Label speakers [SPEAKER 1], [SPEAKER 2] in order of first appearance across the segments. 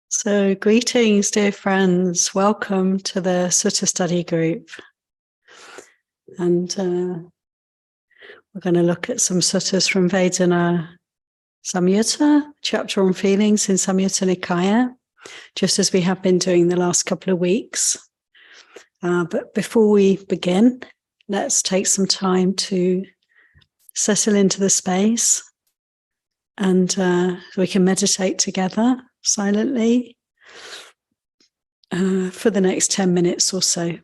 [SPEAKER 1] So, greetings, dear friends. Welcome to the Sutta Study group. And we're going to look at some suttas from Vedana Samyutta, chapter on feelings in Samyutta Nikaya, just as we have been doing the last couple of weeks. But before we begin, let's take some time to settle into the space and we can meditate together silently for the next 10 minutes or so.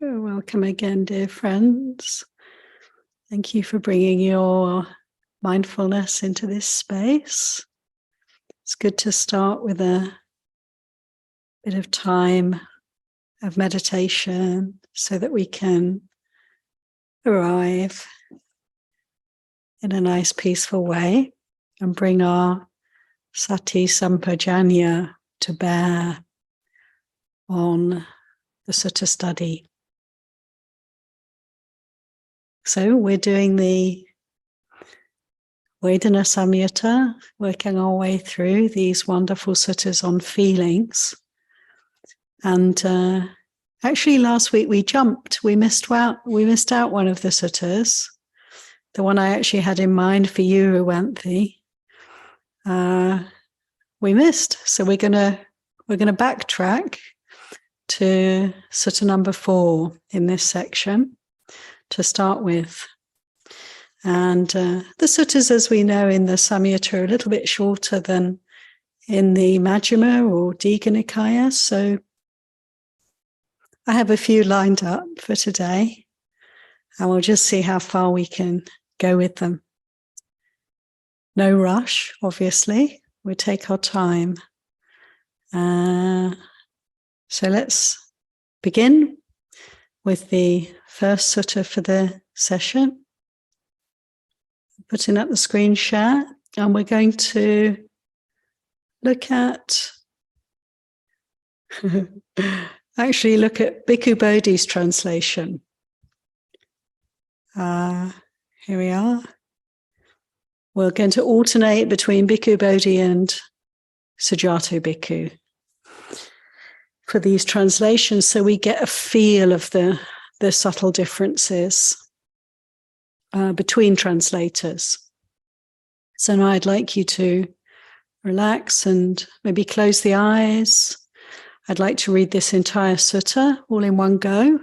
[SPEAKER 1] Welcome again, dear friends. Thank you for bringing your mindfulness into this space. It's good to start with a bit of time of meditation so that we can arrive in a nice, peaceful way and bring our sati sampajanya to bear on the Sutta Study. So we're doing the Vedana Samyutta, working our way through these wonderful suttas on feelings. And actually last week we missed out one of the suttas, the one I actually had in mind for you, Ruwanthi. We missed, so we're gonna backtrack to sutta number 4 in this section to start with. And the suttas, as we know in the Samyutta, are a little bit shorter than in the Majjhima or Digha Nikaya. So I have a few lined up for today, and we'll just see how far we can go with them. No rush, obviously. We'll take our time. So let's begin with the first sutta for the session. Putting up the screen share, and we're going to look at Bhikkhu Bodhi's translation. Here we are. We're going to alternate between Bhikkhu Bodhi and Sujato Bhikkhu for these translations, so we get a feel of the subtle differences between translators. So now I'd like you to relax and maybe close the eyes. I'd like to read this entire sutta all in one go,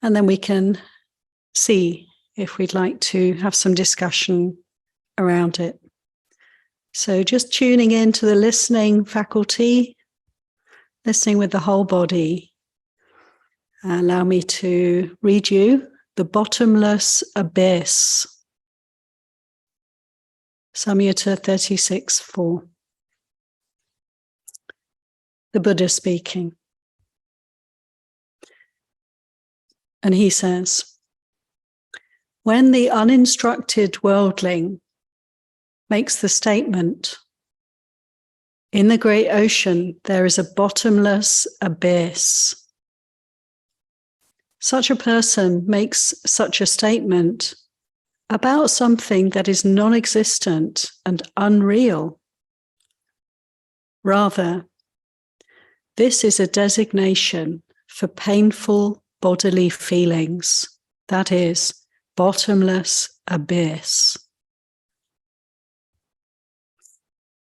[SPEAKER 1] and then we can see if we'd like to have some discussion around it. So just tuning into the listening faculty, listening with the whole body. Allow me to read you the Bottomless Abyss. Samyutta 36:4. The Buddha speaking. And he says, when the uninstructed worldling makes the statement, in the great ocean there is a bottomless abyss, such a person makes such a statement about something that is non-existent and unreal. Rather, this is a designation for painful bodily feelings, that is, bottomless abyss.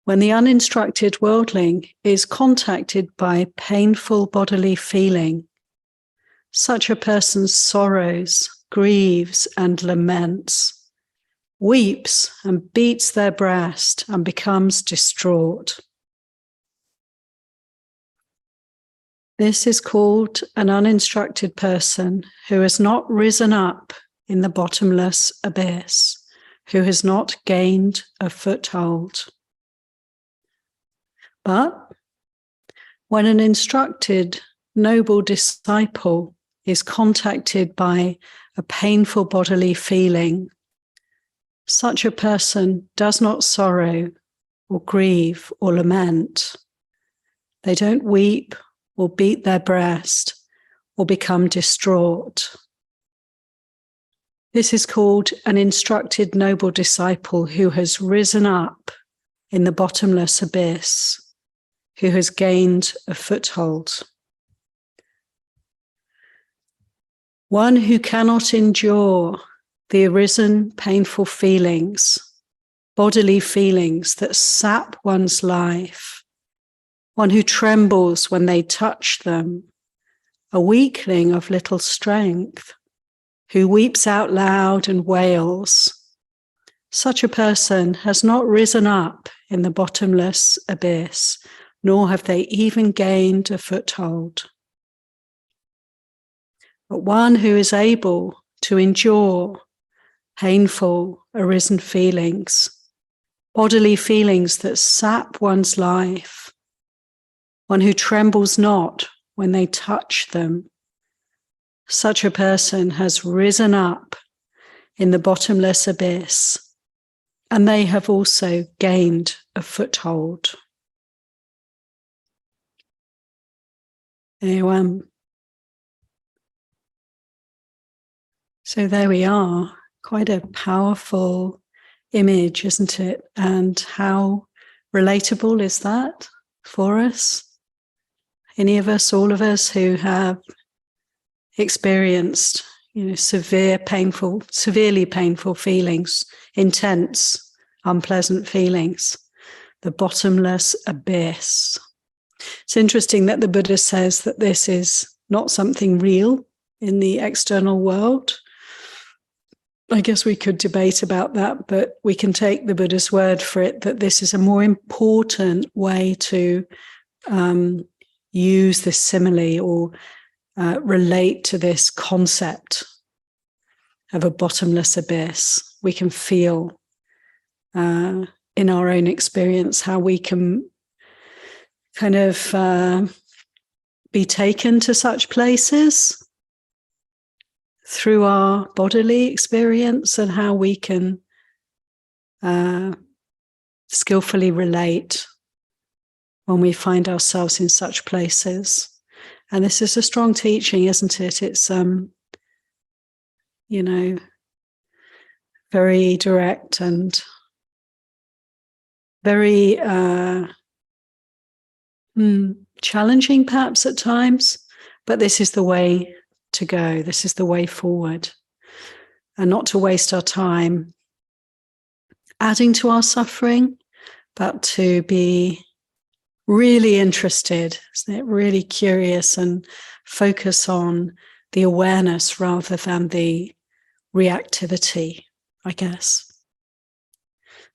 [SPEAKER 1] When the uninstructed worldling is contacted by painful bodily feeling, such a person sorrows, grieves, and laments, weeps and beats their breast and becomes distraught. This is called an uninstructed person who has not risen up in the bottomless abyss, who has not gained a foothold. But when an instructed, noble disciple is contacted by a painful bodily feeling, such a person does not sorrow or grieve or lament. They don't weep or beat their breast or become distraught. This is called an instructed noble disciple who has risen up in the bottomless abyss, who has gained a foothold. One who cannot endure the arisen painful feelings, bodily feelings that sap one's life, one who trembles when they touch them, a weakling of little strength, who weeps out loud and wails, such a person has not risen up in the bottomless abyss, nor have they even gained a foothold. But one who is able to endure painful arisen feelings, bodily feelings that sap one's life, one who trembles not when they touch them, such a person has risen up in the bottomless abyss, and they have also gained a foothold. So there we are. Quite a powerful image, isn't it? And how relatable is that for us? Any of us, all of us who have experienced, severely painful feelings, intense, unpleasant feelings, the bottomless abyss. It's interesting that the Buddha says that this is not something real in the external world. I guess we could debate about that, but we can take the Buddha's word for it that this is a more important way to use this simile or relate to this concept of a bottomless abyss. We can feel in our own experience how we can kind of be taken to such places through our bodily experience, and how we can skillfully relate when we find ourselves in such places. And this is a strong teaching, isn't it? It's, very direct and very challenging perhaps at times, but this is the way to go. This is the way forward, and not to waste our time adding to our suffering, but to be really interested, isn't it? Really curious, and focus on the awareness rather than the reactivity, I guess.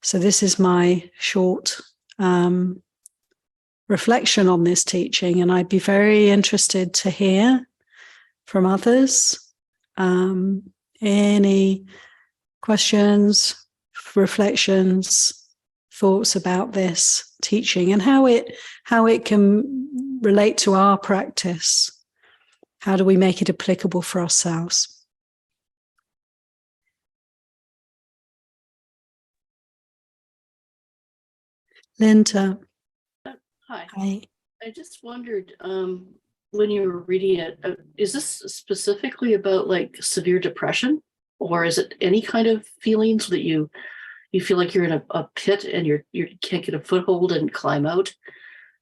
[SPEAKER 1] So this is my short reflection on this teaching, and I'd be very interested to hear from others. Any questions, reflections, thoughts about this teaching and how it can relate to our practice. How do we make it applicable for ourselves? Linda.
[SPEAKER 2] Hi.
[SPEAKER 1] Hi.
[SPEAKER 2] I just wondered, when you were reading it, is this specifically about like severe depression, or is it any kind of feelings that you feel like you're in a pit and you can't get a foothold and climb out?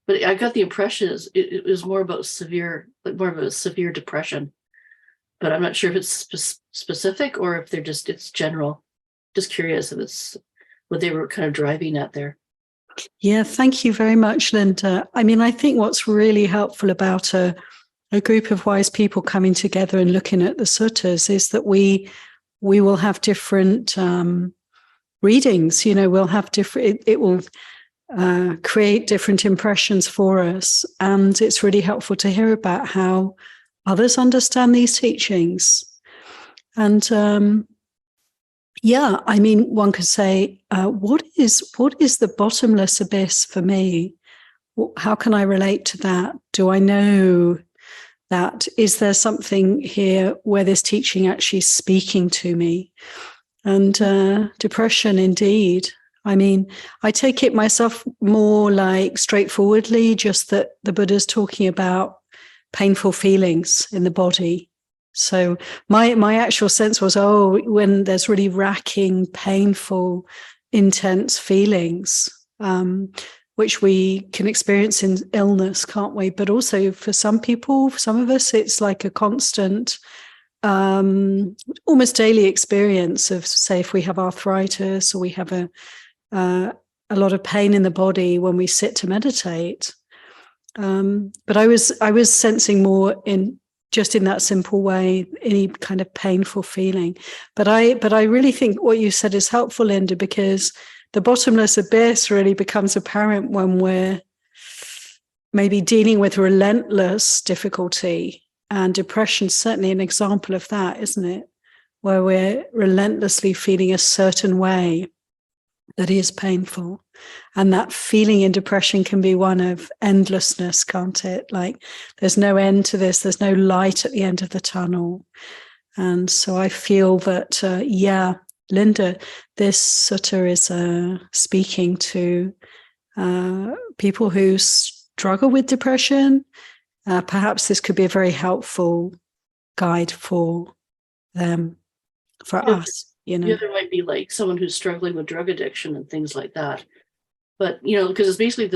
[SPEAKER 2] But I got the impression it was more about severe depression. But I'm not sure if it's specific or if it's general. Just curious if it's what they were kind of driving at there.
[SPEAKER 1] Yeah, thank you very much, Linda. I mean, I think what's really helpful about a group of wise people coming together and looking at the suttas is that we will have different readings. We'll have different. It will create different impressions for us, and it's really helpful to hear about how others understand these teachings. And yeah, I mean, one could say, what is the bottomless abyss for me? How can I relate to that? Do I know that? Is there something here where this teaching actually is speaking to me? And depression, indeed. I mean, I take it myself more like straightforwardly, just that the Buddha's talking about painful feelings in the body. So my actual sense was, when there's really racking, painful, intense feelings, which we can experience in illness, can't we? But also for some people, for some of us, it's like a constant, almost daily experience of, say, if we have arthritis or we have a lot of pain in the body when we sit to meditate. But I was sensing more in that simple way, any kind of painful feeling. But I really think what you said is helpful, Linda, because the bottomless abyss really becomes apparent when we're maybe dealing with relentless difficulty, and depression's certainly an example of that, isn't it? Where we're relentlessly feeling a certain way that is painful. And that feeling in depression can be one of endlessness, can't it? Like there's no end to this, there's no light at the end of the tunnel. And so I feel that, Linda, this sutta is speaking to people who struggle with depression. Perhaps this could be a very helpful guide for them, for us.
[SPEAKER 2] The other might be like someone who's struggling with drug addiction and things like that. But, because it's basically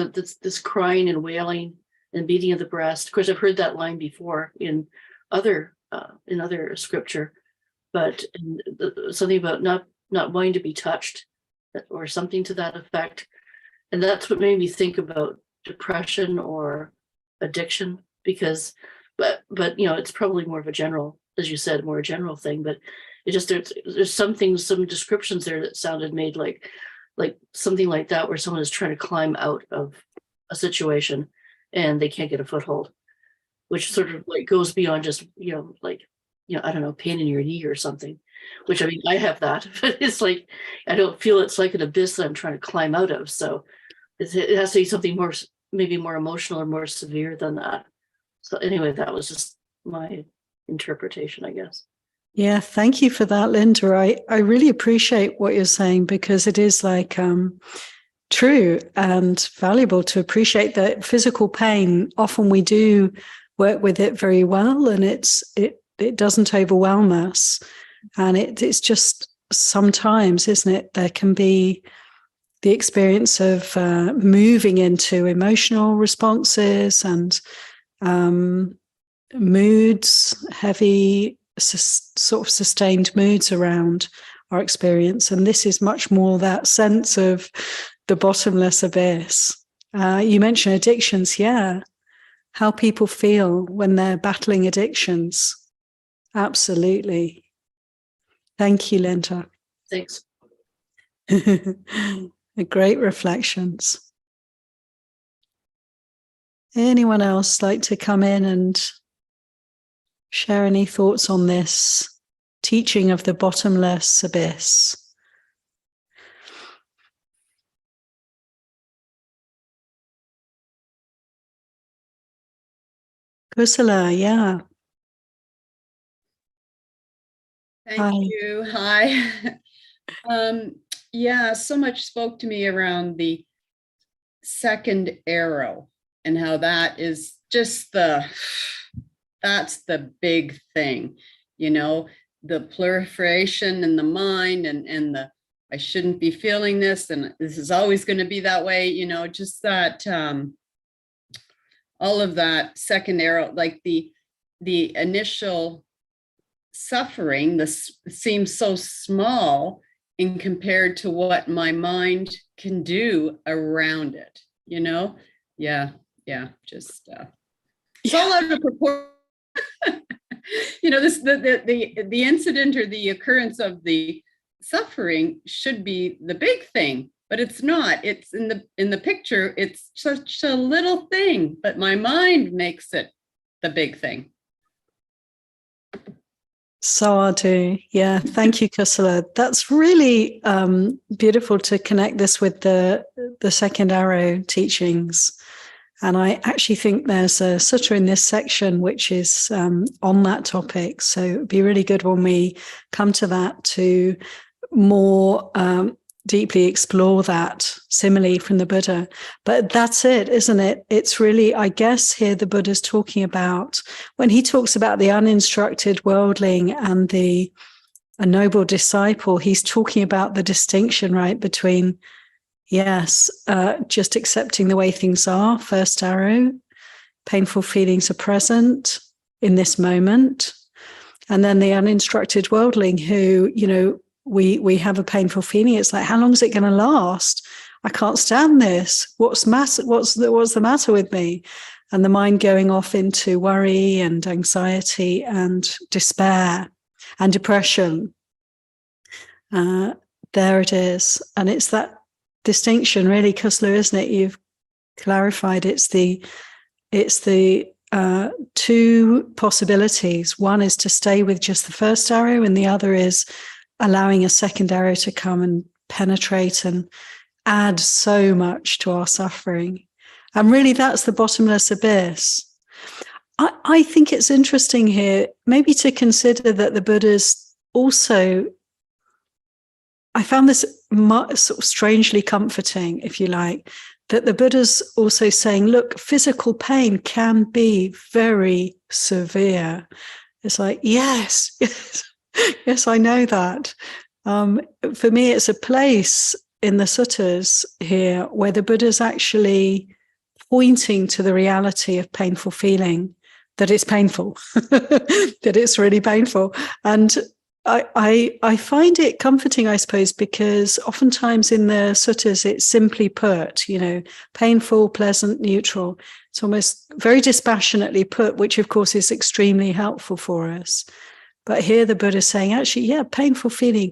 [SPEAKER 2] this crying and wailing and beating of the breast. Of course, I've heard that line before in other scripture, but something about not wanting to be touched or something to that effect. And that's what made me think about depression or addiction, because, but it's probably more of a general, as you said, more a general thing, but it just, there's some things, some descriptions there that sounded made like something like that, where someone is trying to climb out of a situation and they can't get a foothold, which sort of like goes beyond just, I don't know, pain in your knee or something, which, I mean, I have that, but it's like, I don't feel it's like an abyss that I'm trying to climb out of. So it has to be something more, maybe more emotional or more severe than that. So anyway, that was just my interpretation, I guess.
[SPEAKER 1] Yeah, thank you for that, Linda. I really appreciate what you're saying, because it is like true and valuable to appreciate that physical pain. Often we do work with it very well, and it doesn't overwhelm us. And it's just sometimes, isn't it? There can be the experience of moving into emotional responses and moods, heavy, sort of sustained moods around our experience. And this is much more that sense of the bottomless abyss. You mentioned addictions, how people feel when they're battling addictions. Absolutely. Thank you, Linda.
[SPEAKER 2] Thanks.
[SPEAKER 1] Great reflections. Anyone else like to come in and share any thoughts on this teaching of the bottomless abyss? Kusala, yeah.
[SPEAKER 3] Thank you. Hi. So much spoke to me around the second arrow and how that is just that's the big thing, the proliferation in the mind and the I shouldn't be feeling this and this is always going to be that way, just that all of that second arrow, like the initial suffering, this seems so small in compared to what my mind can do around it, just it's all out of proportion. The incident or the occurrence of the suffering should be the big thing, but it's not. It's in the picture, it's such a little thing, but my mind makes it the big thing.
[SPEAKER 1] Sadhu. Yeah, thank you, Kusala. That's really beautiful to connect this with the second arrow teachings. And I actually think there's a sutta in this section which is on that topic. So it'd be really good when we come to that to more deeply explore that simile from the Buddha. But that's it, isn't it? It's really, I guess, here the Buddha's talking about, when he talks about the uninstructed worldling and a noble disciple, he's talking about the distinction, right, between, just accepting the way things are, first arrow, painful feelings are present in this moment, and then the uninstructed worldling who, we have a painful feeling. It's like, how long is it going to last? I can't stand this. What's the matter with me? And the mind going off into worry and anxiety and despair and depression. There it is. And it's that distinction, really, Kusla, isn't it? You've clarified it's the it's the two possibilities. One is to stay with just the first arrow, and the other is allowing a second arrow to come and penetrate and add so much to our suffering. And really, that's the bottomless abyss. I think it's interesting here, maybe to consider that the Buddha's also, I found this sort of strangely comforting, if you like, that the Buddha's also saying, look, physical pain can be very severe. It's like, yes, yes, I know that. For me, it's a place in the suttas here where the Buddha's actually pointing to the reality of painful feeling, that it's painful, that it's really painful. And I find it comforting, I suppose, because oftentimes in the suttas, it's simply put, painful, pleasant, neutral. It's almost very dispassionately put, which of course is extremely helpful for us. But here the Buddha is saying, actually, yeah, painful feeling,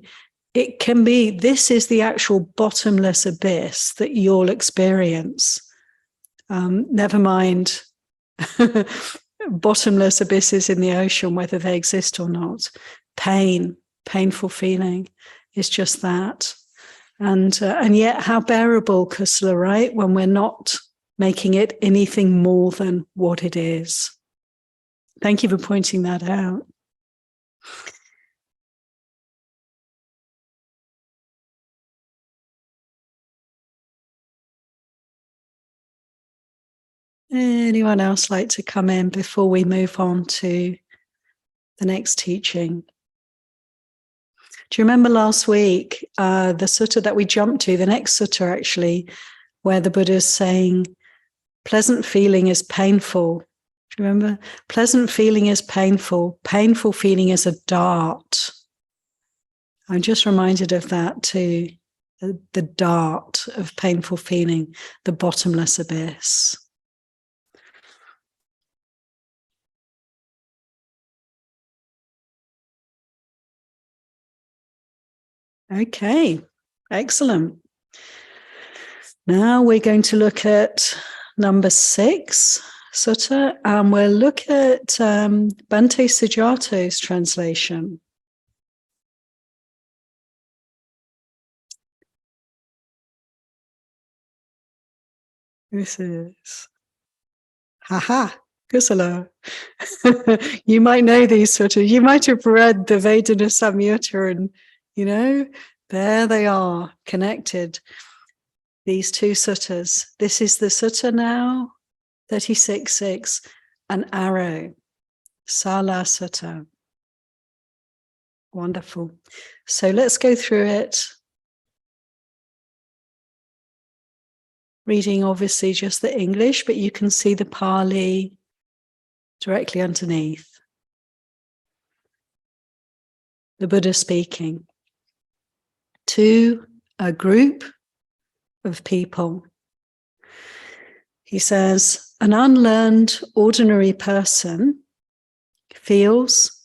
[SPEAKER 1] it can be, this is the actual bottomless abyss that you'll experience. Never mind bottomless abysses in the ocean, whether they exist or not. Painful feeling is just that. And yet how bearable, Kusala, right? When we're not making it anything more than what it is. Thank you for pointing that out. Anyone else like to come in before we move on to the next teaching? Do you remember last week, the sutta that we jumped to, the next sutta actually, where the Buddha is saying, pleasant feeling is painful. Do you remember? Pleasant feeling is painful. Painful feeling is a dart. I'm just reminded of that too. The dart of painful feeling, the bottomless abyss. Okay, excellent. Now we're going to look at number 6 sutta, and we'll look at Bhante Sujato's translation. This is, Kusala. You might know these suttas. You might have read the Vedana Samyutta, and there they are, connected. These two suttas. This is the sutta now, 36.6, an arrow, Sala Sutta. Wonderful. So let's go through it. Reading obviously just the English, but you can see the Pali directly underneath. The Buddha speaking to a group of people. He says, an unlearned, ordinary person feels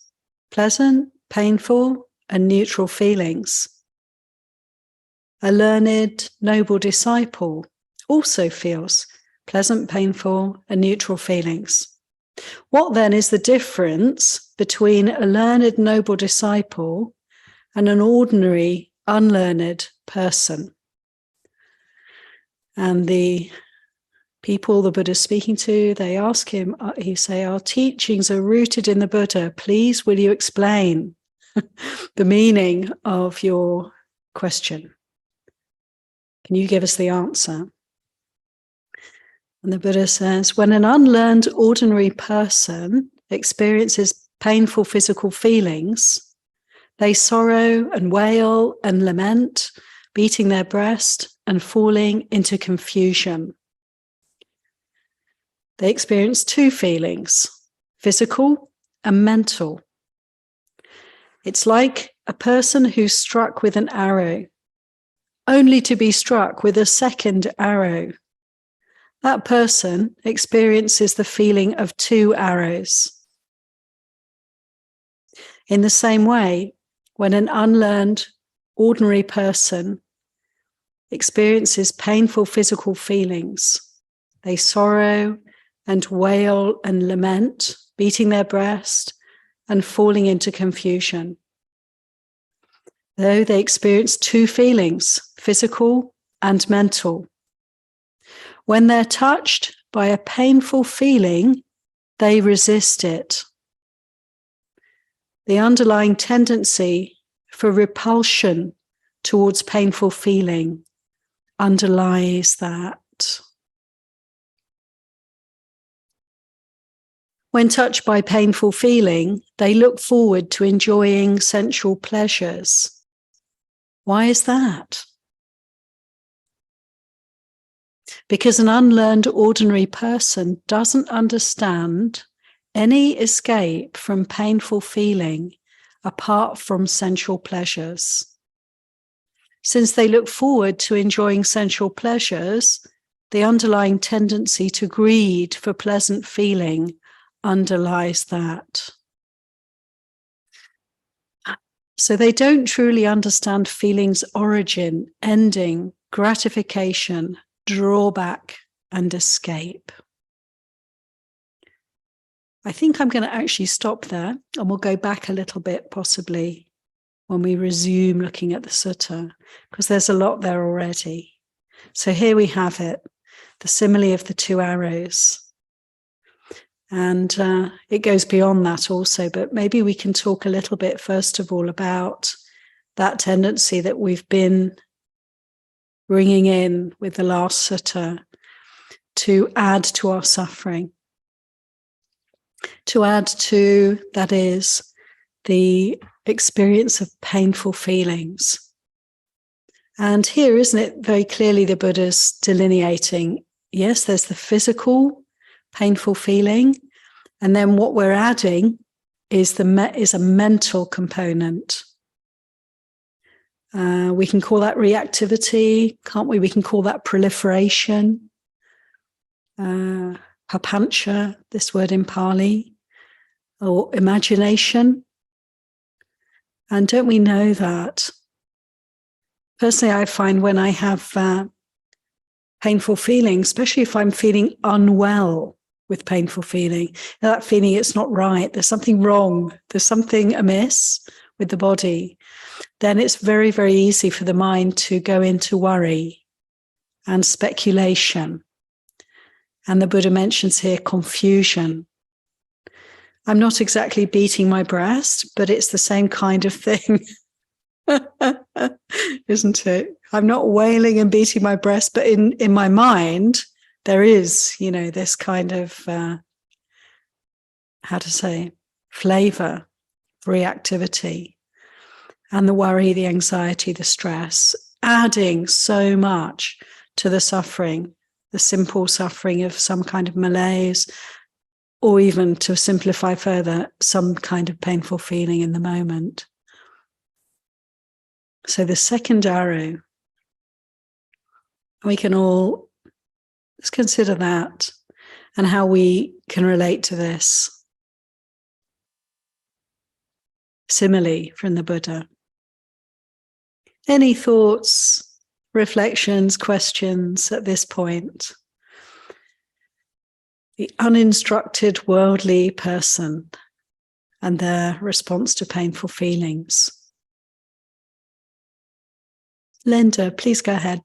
[SPEAKER 1] pleasant, painful, and neutral feelings. A learned, noble disciple also feels pleasant, painful, and neutral feelings. What then is the difference between a learned, noble disciple and an ordinary, unlearned person? And the people the Buddha is speaking to, they ask him, he say, our teachings are rooted in the Buddha. Please, will you explain the meaning of your question? Can you give us the answer? And the Buddha says, when an unlearned, ordinary person experiences painful physical feelings, they sorrow and wail and lament, beating their breast and falling into confusion. They experience two feelings, physical and mental. It's like a person who's struck with an arrow, only to be struck with a second arrow. That person experiences the feeling of two arrows. In the same way, when an unlearned, ordinary person experiences painful physical feelings, they sorrow and wail and lament, beating their breast and falling into confusion. Though they experience two feelings, physical and mental. When they're touched by a painful feeling, they resist it. The underlying tendency for repulsion towards painful feeling underlies that. When touched by painful feeling, they look forward to enjoying sensual pleasures. Why is that? Because an unlearned ordinary person doesn't understand any escape from painful feeling apart from sensual pleasures. Since they look forward to enjoying sensual pleasures, the underlying tendency to greed for pleasant feeling underlies that. So they don't truly understand feeling's origin, ending, gratification, drawback, and escape. I think I'm going to actually stop there, and we'll go back a little bit possibly when we resume looking at the sutta, because there's a lot there already. So here we have it, the simile of the two arrows. And it goes beyond that also, but maybe we can talk a little bit first of all about that tendency that we've been bringing in with the last sutta to add to our suffering. To add to, that is, the experience of painful feelings. And here, isn't it very clearly the Buddha's delineating, yes, there's the physical painful feeling, and then what we're adding is a mental component. We can call that reactivity, can't we? We can call that proliferation, papancha, this word in Pali, or imagination. And don't we know that? Personally, I find when I have painful feeling, especially if I'm feeling unwell with painful feeling, that feeling it's not right, there's something wrong, there's something amiss with the body, then it's very, very easy for the mind to go into worry and speculation. And the Buddha mentions here confusion. I'm not exactly beating my breast, but it's the same kind of thing. Isn't it? I'm not wailing and beating my breast, but in my mind, there is, this kind of, flavor, reactivity, and the worry, the anxiety, the stress, adding so much to the suffering, the simple suffering of some kind of malaise, or even to simplify further, some kind of painful feeling in the moment. So the second arrow, let's consider that and how we can relate to this simile from the Buddha. Any thoughts, reflections, questions at this point? The uninstructed worldly person and their response to painful feelings. Linda, please go ahead.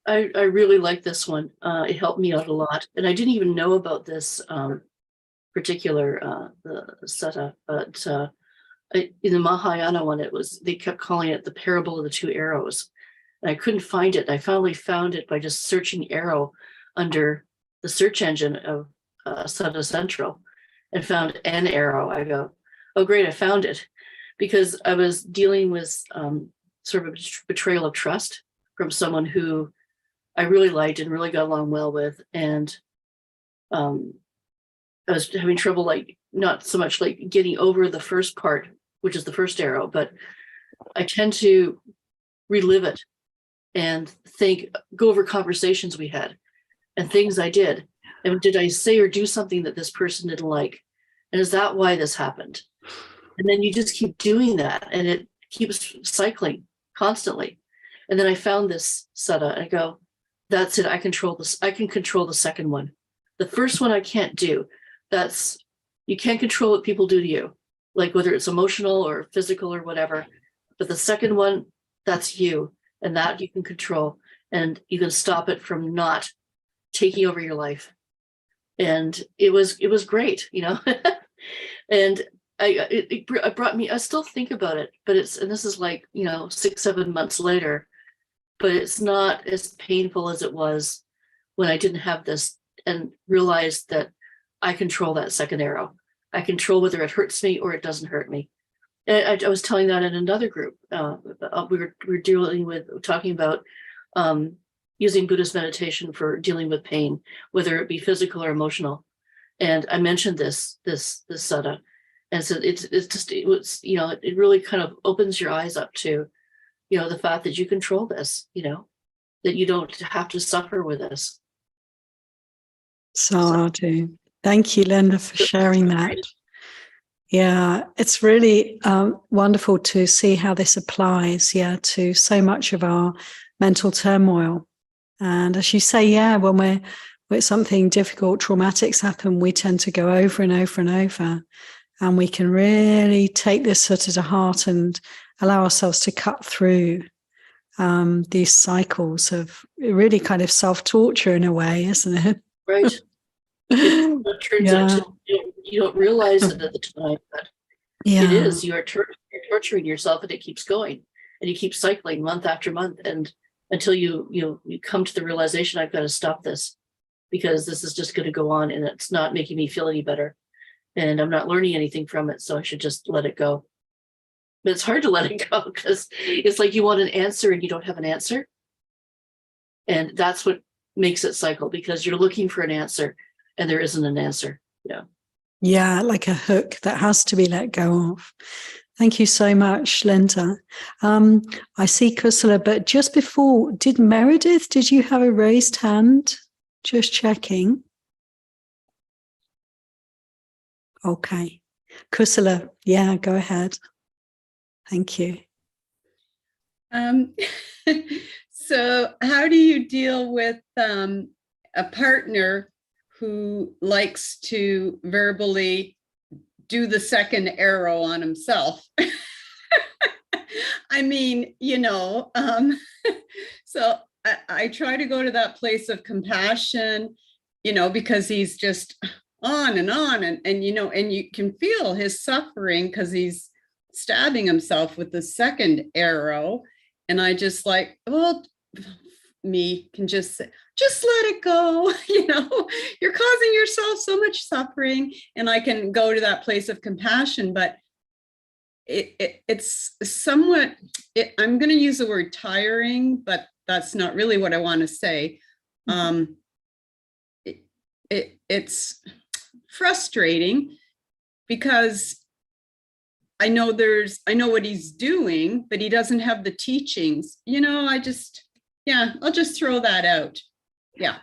[SPEAKER 2] I really like this one. It helped me out a lot. And I didn't even know about this particular the sutta, but in the Mahayana one, they kept calling it the parable of the two arrows. And I couldn't find it. I finally found it by just searching arrow under the search engine of Sutta Central and found an arrow. I go, oh, great, I found it. Because I was dealing with sort of a betrayal of trust from someone who I really liked and really got along well with. And I was having trouble, not so much getting over the first part, which is the first arrow, but I tend to relive it and go over conversations we had and things I did. And did I say or do something that this person didn't like? And is that why this happened? And then you just keep doing that and it keeps cycling constantly. And then I found this sutta and I go, that's it. I can control the second one. The first one I can't do. You can't control what people do to you, like whether it's emotional or physical or whatever. But the second one, that's you, and that you can control, and you can stop it from not taking over your life. And it was great, and it brought me, I still think about it, but and this is like, 6-7 months later, but it's not as painful as it was when I didn't have this and realized that I control that second arrow. I control whether it hurts me or it doesn't hurt me. And I was telling that in another group. We were talking about using Buddhist meditation for dealing with pain, whether it be physical or emotional. And I mentioned this sutta, and so it really kind of opens your eyes up to, the fact that you control this, that you don't have to suffer with this.
[SPEAKER 1] Sadhu. Thank you, Linda, for sharing that. Yeah, it's really wonderful to see how this applies, to so much of our mental turmoil. And as you say, when something difficult, traumatic's happen, we tend to go over and over and over. And we can really take this sutta to heart and allow ourselves to cut through these cycles of really kind of self-torture in a way, isn't it?
[SPEAKER 2] Right. It turns out you don't realize it at the time, but it is. You're torturing yourself, and it keeps going, and you keep cycling month after month, and until you come to the realization, I've got to stop this, because this is just going to go on, and it's not making me feel any better, and I'm not learning anything from it, so I should just let it go. But it's hard to let it go, because it's like you want an answer and you don't have an answer, and that's what makes it cycle, because you're looking for an answer and there isn't an answer.
[SPEAKER 1] Yeah, like a hook that has to be let go of. Thank you so much, Linda. I see Kusala, but just before, Meredith, did you have a raised hand? Just checking. Okay. Kusala, go ahead. Thank you.
[SPEAKER 3] So how do you deal with a partner who likes to verbally do the second arrow on himself? I mean, so I try to go to that place of compassion, because he's just on and on, and you can feel his suffering because he's stabbing himself with the second arrow. And I just me can just say, just let it go. You're causing yourself so much suffering. And I can go to that place of compassion, but it's somewhat, I'm going to use the word tiring, but that's not really what I want to say. It's frustrating, because I know what he's doing, but he doesn't have the teachings. I'll just throw that out. Yeah.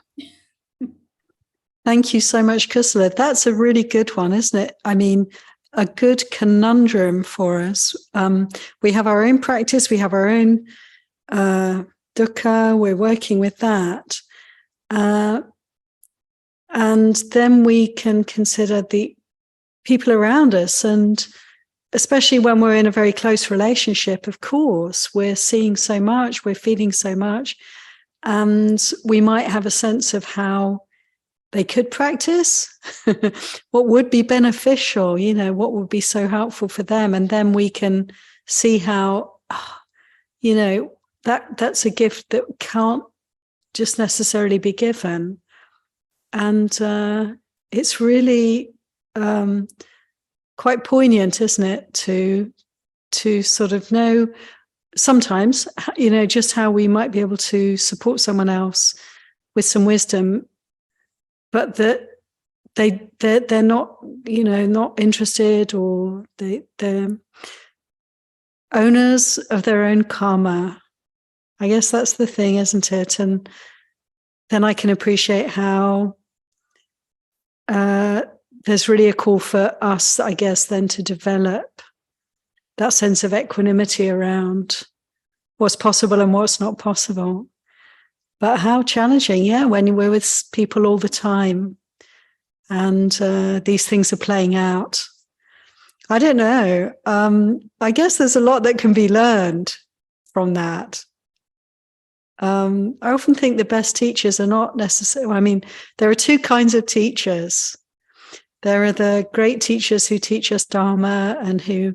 [SPEAKER 1] Thank you so much, Kusala. That's a really good one, isn't it? I mean, a good conundrum for us. We have our own practice. We have our own dukkha. We're working with that. And then we can consider the people around us, and especially when we're in a very close relationship, of course, we're seeing so much, we're feeling so much, and we might have a sense of how they could practice, what would be beneficial, what would be so helpful for them. And then we can see how, that's a gift that can't just necessarily be given. And it's really quite poignant, isn't it, to sort of know sometimes, just how we might be able to support someone else with some wisdom, but that they're not, not interested, or they're owners of their own karma. I guess that's the thing, isn't it? And then I can appreciate how there's really a call for us, I guess, then to develop that sense of equanimity around what's possible and what's not possible. But how challenging, when we're with people all the time, and these things are playing out. I don't know. I guess there's a lot that can be learned from that. I often think the best teachers are not necessarily, I mean, there are two kinds of teachers. There are the great teachers who teach us Dharma and who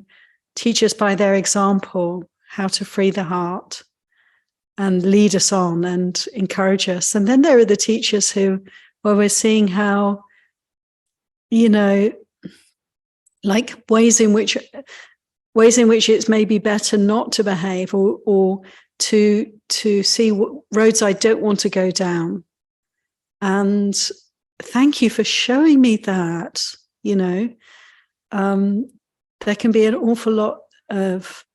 [SPEAKER 1] teach us by their example how to free the heart and lead us on and encourage us. And then there are the teachers who, where we're seeing how, you know, like ways in which it's maybe better not to behave, or to see what roads I don't want to go down. And thank you for showing me that. You know, there can be an awful lot of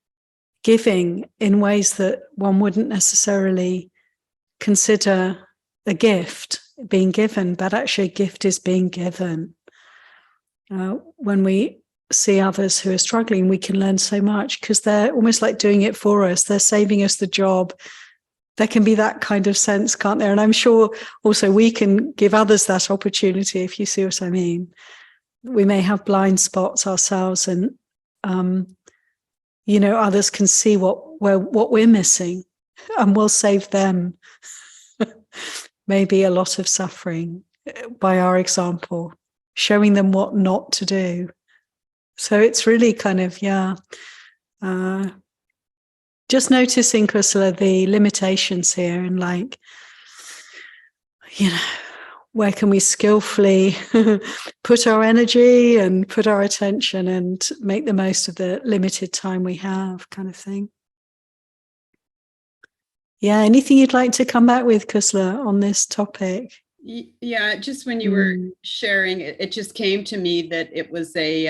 [SPEAKER 1] giving in ways that one wouldn't necessarily consider a gift being given, but actually a gift is being given. When we see others who are struggling, we can learn so much because they're almost like doing it for us. They're saving us the job. There can be that kind of sense, can't there? And I'm sure also we can give others that opportunity, if you see what I mean. We may have blind spots ourselves, and you know, others can see what we're missing, and we'll save them maybe a lot of suffering by our example, showing them what not to do. So it's really kind of, just noticing, Kusala, the limitations here, and like, you know, where can we skillfully put our energy and put our attention and make the most of the limited time we have, kind of thing. Yeah, anything you'd like to come back with, Kusala, on this topic?
[SPEAKER 3] Yeah, just when you were sharing, it just came to me that it was a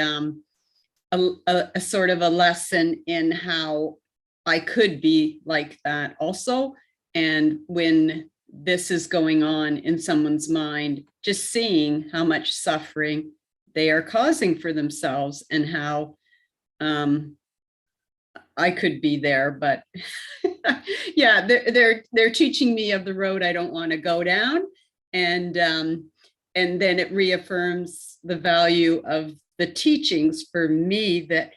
[SPEAKER 3] sort of a lesson in how I could be like that also. And when this is going on in someone's mind, just seeing how much suffering they are causing for themselves and how I could be there, but yeah, they're teaching me of the road I don't want to go down. And then it reaffirms the value of the teachings for me that,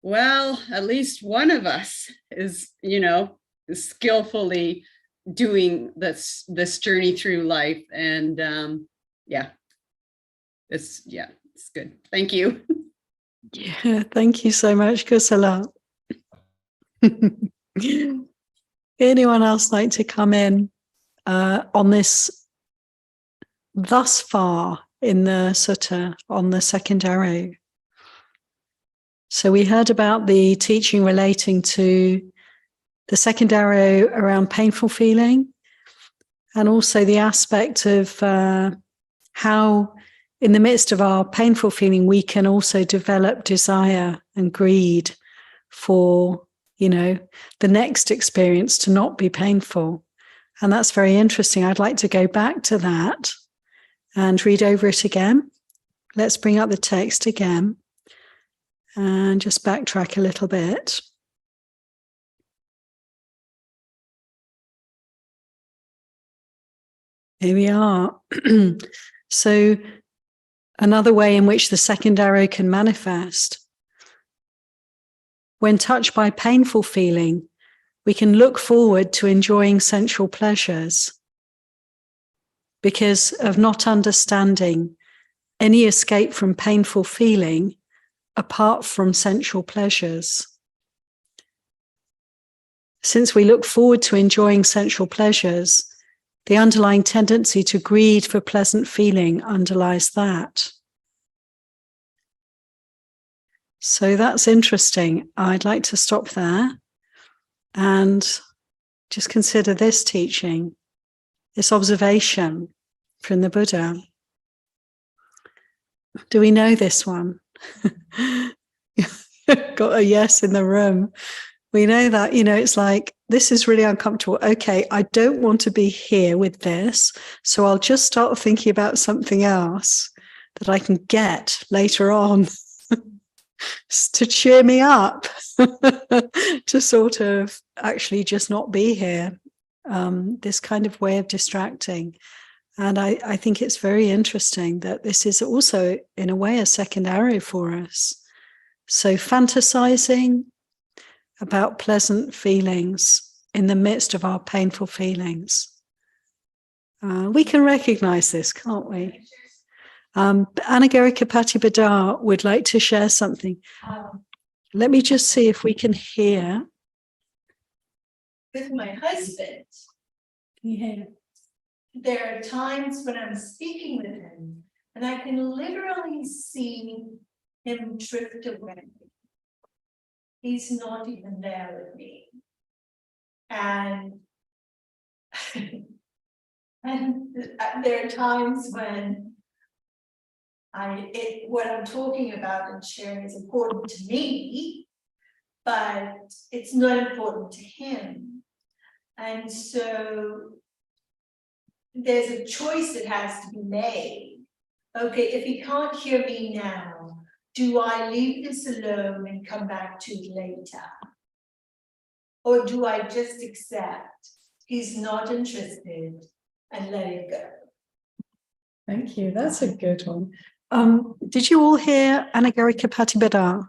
[SPEAKER 3] well, at least one of us is, you know, skillfully doing this journey through life. And it's good. Thank you.
[SPEAKER 1] Yeah, thank you so much, Kusala. Anyone else like to come in on this thus far in the sutta on the second arrow? So we heard about the teaching relating to the second arrow around painful feeling, and also the aspect of how in the midst of our painful feeling, we can also develop desire and greed for, you know, the next experience to not be painful. And that's very interesting. I'd like to go back to that and read over it again. Let's bring up the text again and just backtrack a little bit. Here we are. So another way in which the second arrow can manifest. When touched by painful feeling, we can look forward to enjoying sensual pleasures because of not understanding any escape from painful feeling apart from sensual pleasures. Since we look forward to enjoying sensual pleasures, the underlying tendency to greed for pleasant feeling underlies that. So that's interesting. I'd like to stop there and just consider this teaching, this observation from the Buddha. Do we know this one? Got a yes in the room. We know that, you know, it's like, this is really uncomfortable. Okay, I don't want to be here with this, so I'll just start thinking about something else that I can get later on to cheer me up, to sort of actually just not be here. This kind of way of distracting. And I think it's very interesting that this is also, in a way, a second arrow for us. So fantasizing about pleasant feelings in the midst of our painful feelings. We can recognize this, can't we? Anagarika Patibadar would like to share something. Let me just see if we can hear.
[SPEAKER 4] With my husband, there are times when I'm speaking with him and I can literally see him drift away. He's not even there with me. And there are times when what I'm talking about and sharing is important to me, but it's not important to him. And so there's a choice that has to be made. Okay, if he can't hear me now, do I leave this alone and come back to it later? Or do I just accept he's not interested and let it go?
[SPEAKER 1] Thank you. That's a good one. Did you all hear Anagarika Patibadar?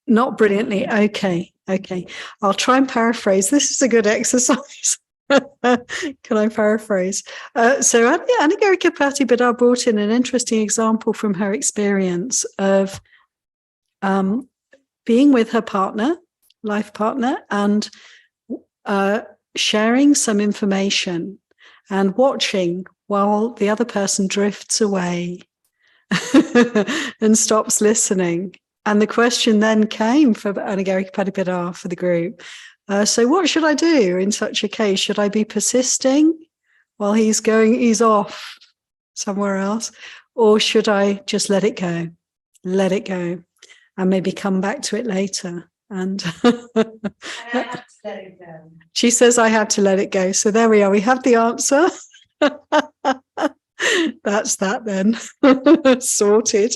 [SPEAKER 1] Not brilliantly. Okay. I'll try and paraphrase. This is a good exercise. Can I paraphrase? So Anagarika Patibadar brought in an interesting example from her experience of being with her partner, life partner, and sharing some information and watching while the other person drifts away and stops listening. And the question then came for Anagarika Patibadar for the group. So what should I do in such a case? Should I be persisting while he's off somewhere else? Or should I just let it go, and maybe come back to it later? And
[SPEAKER 4] I have to let it go.
[SPEAKER 1] She says I had to let it go. So there we are. We have the answer. That's that then. Sorted.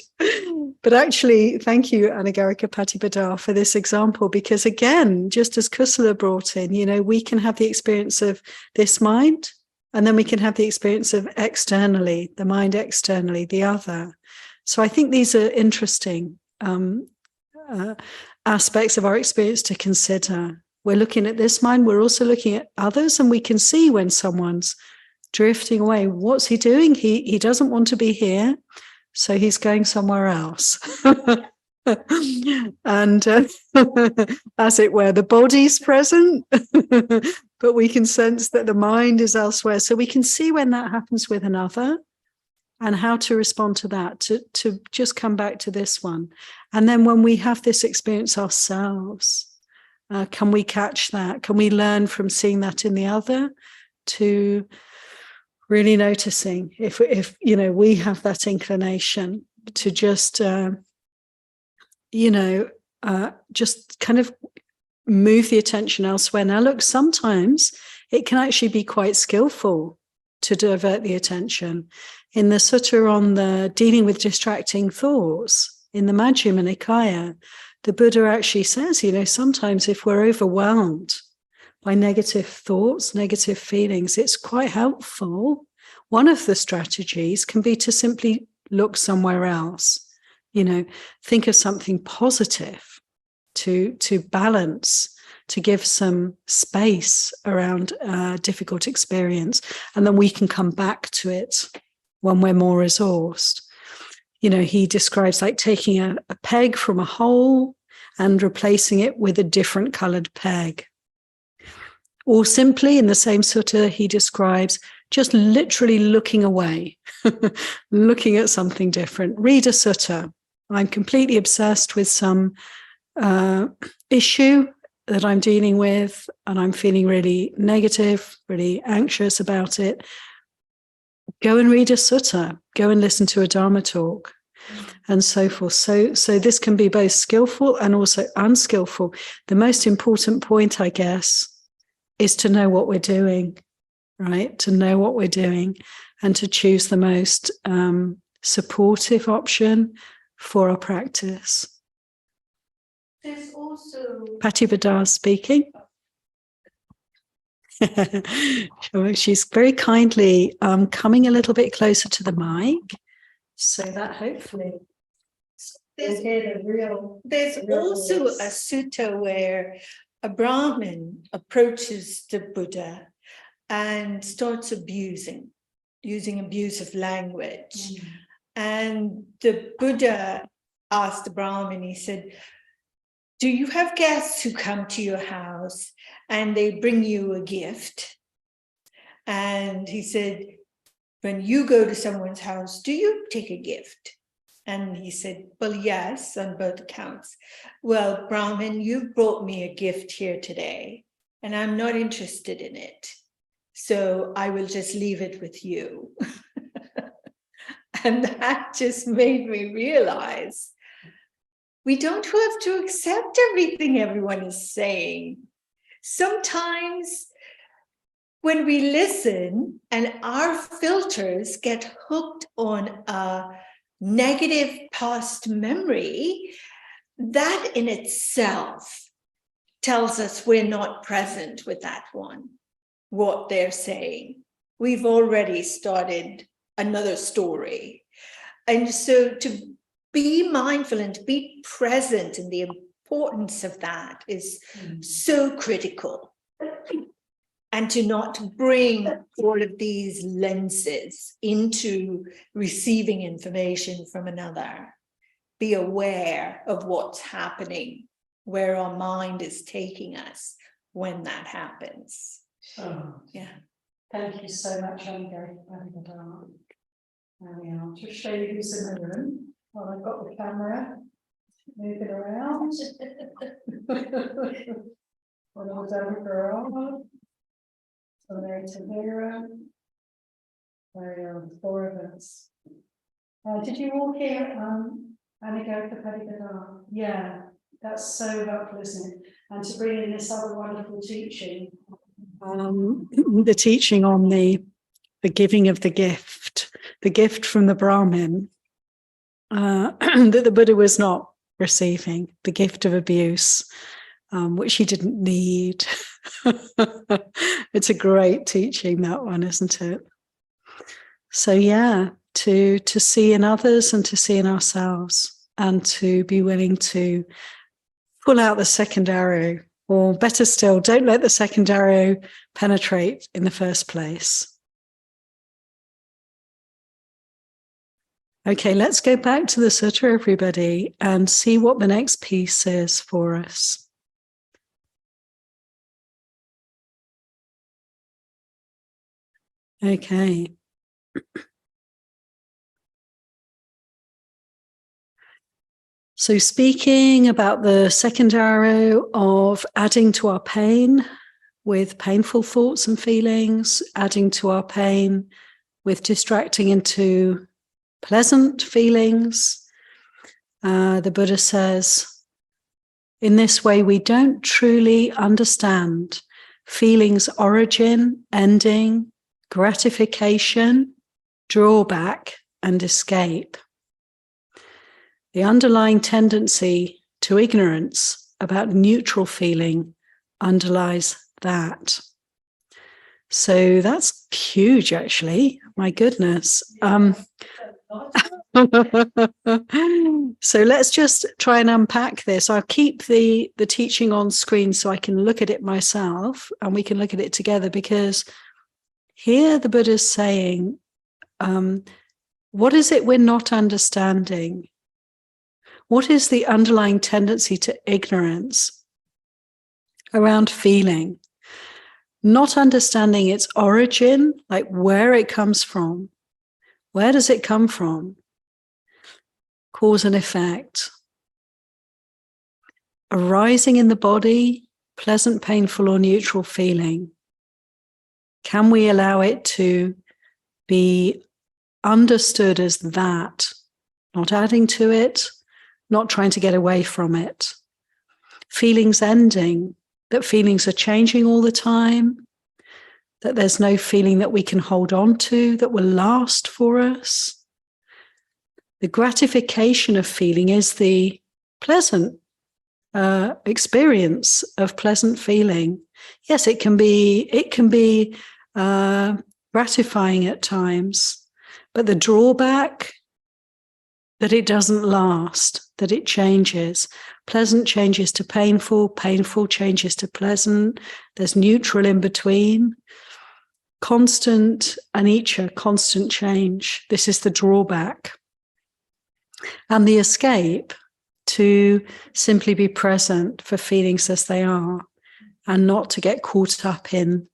[SPEAKER 1] But actually, thank you, Anagarika Patibadar, for this example, because again, just as Kusala brought in, we can have the experience of this mind, and then we can have the experience of externally, the mind externally, the other. So I think these are interesting aspects of our experience to consider. We're looking at this mind, we're also looking at others, and we can see when someone's drifting away. What's he doing? He doesn't want to be here, so he's going somewhere else. And as it were, the body's present, but we can sense that the mind is elsewhere. So we can see when that happens with another and how to respond to that, to just come back to this one. And then when we have this experience ourselves, can we catch that? Can we learn from seeing that in the other to really noticing if we have that inclination to just just kind of move the attention elsewhere. Now look, sometimes it can actually be quite skillful to divert the attention. In the sutta on the dealing with distracting thoughts in the Majjhima Nikaya, the Buddha actually says, sometimes if we're overwhelmed by negative thoughts, negative feelings, it's quite helpful. One of the strategies can be to simply look somewhere else, think of something positive to balance, to give some space around a difficult experience. And then we can come back to it when we're more resourced. He describes like taking a peg from a hole and replacing it with a different colored peg. Or simply in the same sutta, he describes just literally looking away, looking at something different. Read a sutta. I'm completely obsessed with some issue that I'm dealing with, and I'm feeling really negative, really anxious about it. Go and read a sutta. Go and listen to a Dharma talk, and so forth. So this can be both skillful and also unskillful. The most important point, I guess, is to know what we're doing, right? To know what we're doing and to choose the most supportive option for our practice.
[SPEAKER 4] There's also
[SPEAKER 1] Patibadar speaking. She's very kindly coming a little bit closer to the mic, so that hopefully
[SPEAKER 4] There's,
[SPEAKER 1] hear the real.
[SPEAKER 4] there's
[SPEAKER 1] real
[SPEAKER 4] also
[SPEAKER 1] voice.
[SPEAKER 4] a sutta where a Brahmin approaches the Buddha and starts using abusive language. And the Buddha asked the Brahmin, he said, do you have guests who come to your house and they bring you a gift? And he said, when you go to someone's house, do you take a gift? And he said, well, yes, on both accounts. Well, Brahmin, you brought me a gift here today, and I'm not interested in it. So I will just leave it with you. And that just made me realize we don't have to accept everything everyone is saying. Sometimes when we listen and our filters get hooked on a negative past memory, that in itself tells us we're not present with that one, what they're saying. We've already started another story. And so to be mindful and to be present in the importance of that is so critical. And to not bring all of these lenses into receiving information from another. Be aware of what's happening, where our mind is taking us when that happens. Yeah.
[SPEAKER 1] Thank you so much, Amiga. There we are. Just show you who's in the room. Well, I've got the camera. Move it around. One of the girl. So there's Tahira. There are four of us. Did you all hear Amiga Padigada? Yeah, that's so helpful, isn't it? And to bring in this other wonderful teaching. The teaching on the giving of the gift from the Brahmin that the Buddha was not receiving, the gift of abuse, which he didn't need. It's a great teaching, that one, isn't it? So yeah, to see in others and to see in ourselves, and to be willing to pull out the second arrow, or better still, don't let the second arrow penetrate in the first place. Okay, let's go back to the sutta, everybody, and see what the next piece is for us. Okay. So speaking about the second arrow of adding to our pain with painful thoughts and feelings, adding to our pain with distracting into pleasant feelings, the Buddha says, in this way, we don't truly understand feelings' origin, ending, gratification, drawback, and escape. The underlying tendency to ignorance about neutral feeling underlies that. So that's huge, actually. My goodness. So let's just try and unpack this. I'll keep the teaching on screen so I can look at it myself and we can look at it together, because here the Buddha is saying, what is it we're not understanding? What is the underlying tendency to ignorance around feeling? Not understanding its origin, like where it comes from. Where does it come from? Cause and effect. Arising in the body, pleasant, painful, or neutral feeling. Can we allow it to be understood as that? Not adding to it, not trying to get away from it. Feelings ending, that feelings are changing all the time, that there's no feeling that we can hold on to that will last for us. The gratification of feeling is the pleasant experience of pleasant feeling. Yes, it can be gratifying at times, but the drawback that it doesn't last, that it changes. Pleasant changes to painful, painful changes to pleasant. There's neutral in between. Constant anicca, constant change. This is the drawback. And the escape, to simply be present for feelings as they are and not to get caught up in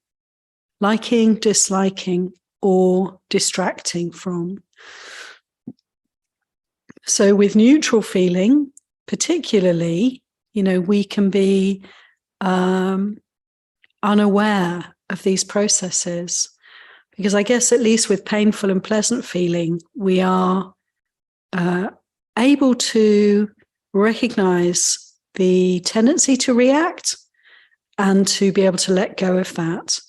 [SPEAKER 1] liking, disliking, or distracting from. So with neutral feeling, particularly, we can be unaware of these processes, because I guess at least with painful and pleasant feeling, we are able to recognize the tendency to react and to be able to let go of that.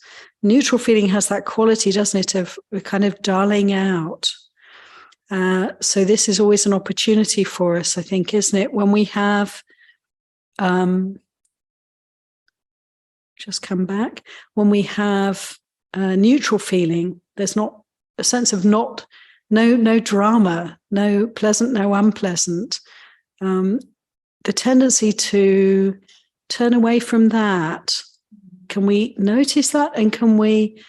[SPEAKER 1] Neutral feeling has that quality, doesn't it, of kind of dulling out. So this is always an opportunity for us, I think, isn't it? When we have, just come back, when we have neutral feeling, there's not a sense of no drama, no pleasant, no unpleasant. The tendency to turn away from that, can we notice that, and can we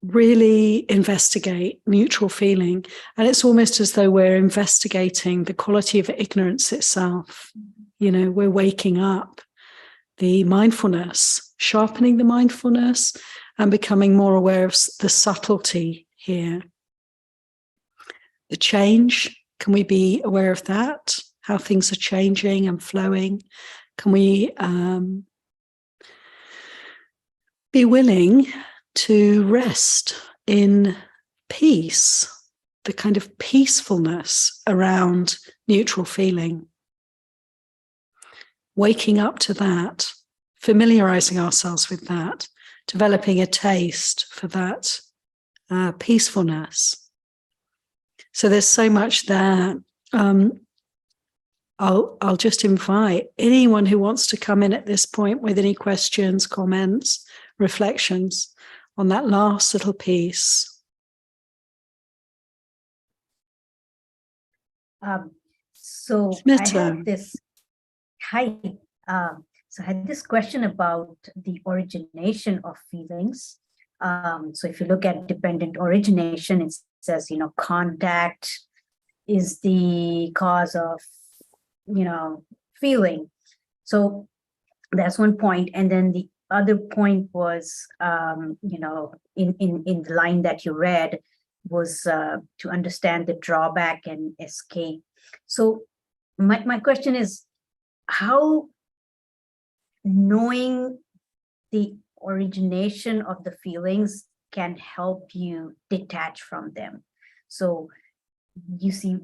[SPEAKER 1] really investigate neutral feeling? And it's almost as though we're investigating the quality of ignorance itself. We're waking up the mindfulness, sharpening the mindfulness, and becoming more aware of the subtlety here. The change, can we be aware of that? How things are changing and flowing? Can we be willing to rest in peace, the kind of peacefulness around neutral feeling? Waking up to that, familiarizing ourselves with that, developing a taste for that peacefulness. So there's so much there. I'll just invite anyone who wants to come in at this point with any questions, comments, reflections on that last little piece.
[SPEAKER 5] So
[SPEAKER 1] Smita.
[SPEAKER 5] I have this. Hi. So I had this question about the origination of feelings. So if you look at dependent origination, it says, contact is the cause of, feeling. So that's one point. And then the other point was, in the line that you read was to understand the drawback and escape. So my question is, how knowing the origination of the feelings can help you detach from them? So you see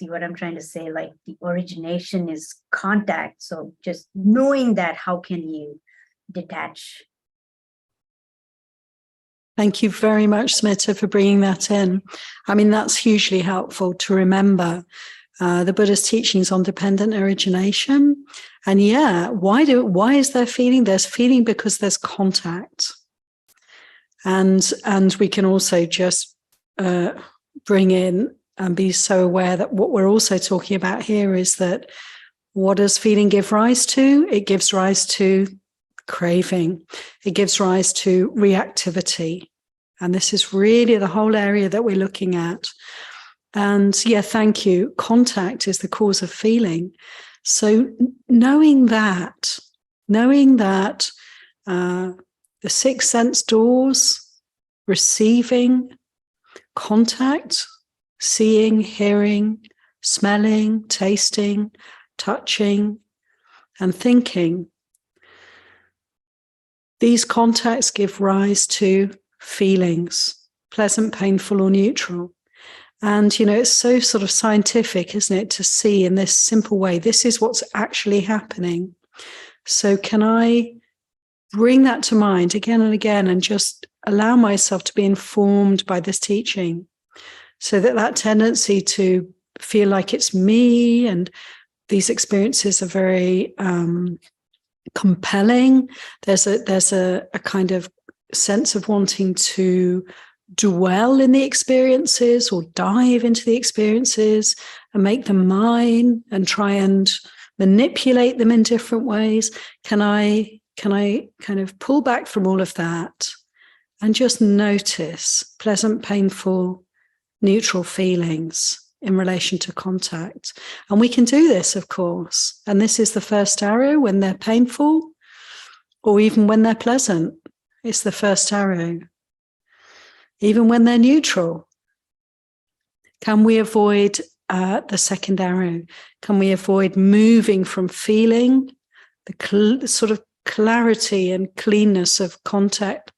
[SPEAKER 5] what I'm trying to say, like the origination is contact. So just knowing that, how can you detach?
[SPEAKER 1] Thank you very much, Smita, for bringing that in. I mean, that's hugely helpful to remember. The Buddha's teachings on dependent origination. And why is there feeling? There's feeling because there's contact. And we can also just bring in and be so aware that what we're also talking about here is that what does feeling give rise to? It gives rise to craving. It gives rise to reactivity. And this is really the whole area that we're looking at. And thank you. Contact is the cause of feeling. So knowing that the six sense doors, receiving, contact, seeing, hearing, smelling, tasting, touching, and thinking. These contacts give rise to feelings, pleasant, painful, or neutral. And, it's so sort of scientific, isn't it, to see in this simple way, this is what's actually happening. So can I bring that to mind again and again and just allow myself to be informed by this teaching, so that tendency to feel like it's me and these experiences are very compelling. There's a kind of sense of wanting to dwell in the experiences or dive into the experiences and make them mine and try and manipulate them in different ways. Can I kind of pull back from all of that and just notice pleasant, painful, neutral feelings in relation to contact? And we can do this, of course. And this is the first arrow when they're painful, or even when they're pleasant. It's the first arrow. Even when they're neutral. Can we avoid the second arrow? Can we avoid moving from feeling, the sort of clarity and cleanness of contact,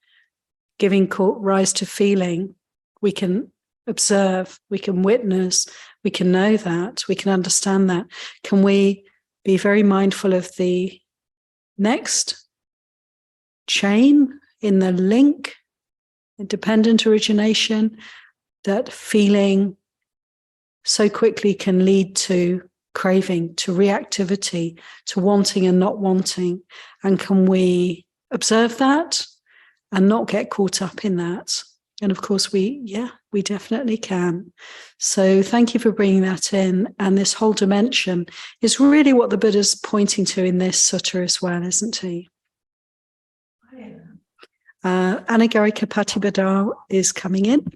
[SPEAKER 1] giving rise to feeling? We can observe, we can witness, we can know that, we can understand that. Can we be very mindful of the next chain in the link, independent origination, that feeling so quickly can lead to craving, to reactivity, to wanting and not wanting? And can we observe that and not get caught up in that? And of course, we definitely can. So thank you for bringing that in. And this whole dimension is really what the Buddha's pointing to in this sutta as well, isn't he? Anagarika Patipada is coming in.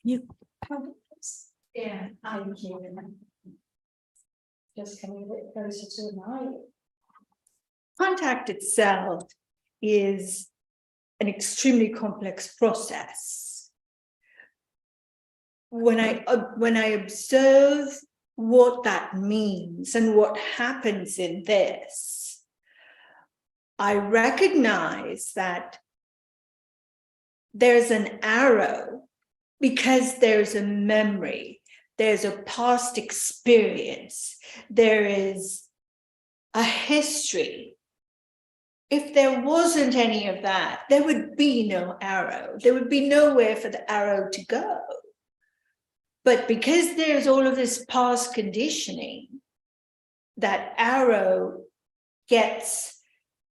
[SPEAKER 4] Yeah, I'm here. Just coming a bit closer to the mic. Contact itself is an extremely complex process. When I observe what that means and what happens in this, I recognize that there's an arrow because there's a memory, there's a past experience, there is a history. If there wasn't any of that, there would be no arrow. There would be nowhere for the arrow to go. But because there's all of this past conditioning, that arrow gets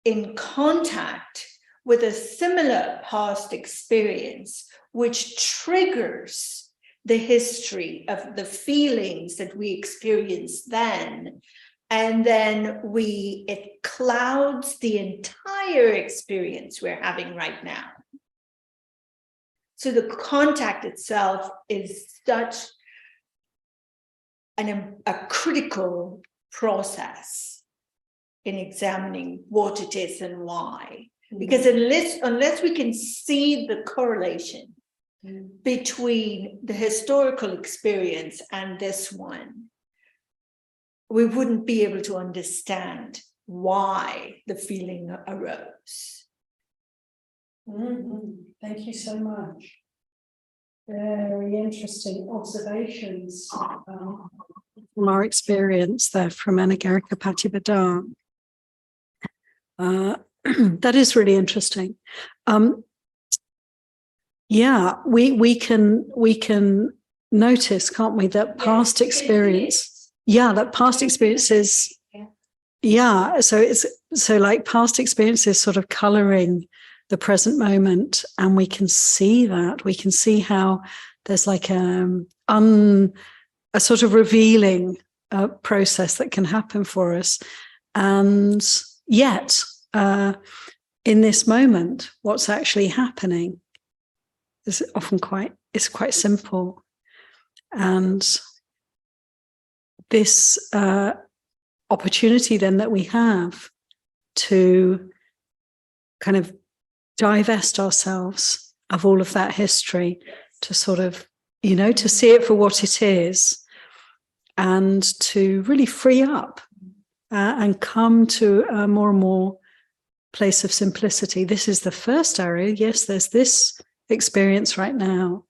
[SPEAKER 4] in contact with a similar past experience, which triggers the history of the feelings that we experienced then. And then it clouds the entire experience we're having right now. So the contact itself is such a critical process in examining what it is and why. Because unless we can see the correlation between the historical experience and this one, we wouldn't be able to understand why the feeling arose.
[SPEAKER 1] Thank you so much. Very interesting observations from our experience there from Anagarika Patipada. That is really interesting. We can notice, can't we, that past experience. That past experiences. So like past experiences sort of coloring the present moment, and we can see that. We can see how there's like a sort of revealing process that can happen for us, and yet in this moment, what's actually happening is often quite simple, and this opportunity then that we have to kind of divest ourselves of all of that history, to sort of, to see it for what it is, and to really free up and come to a more and more place of simplicity. This is the first arrow. Yes, there's this experience right now,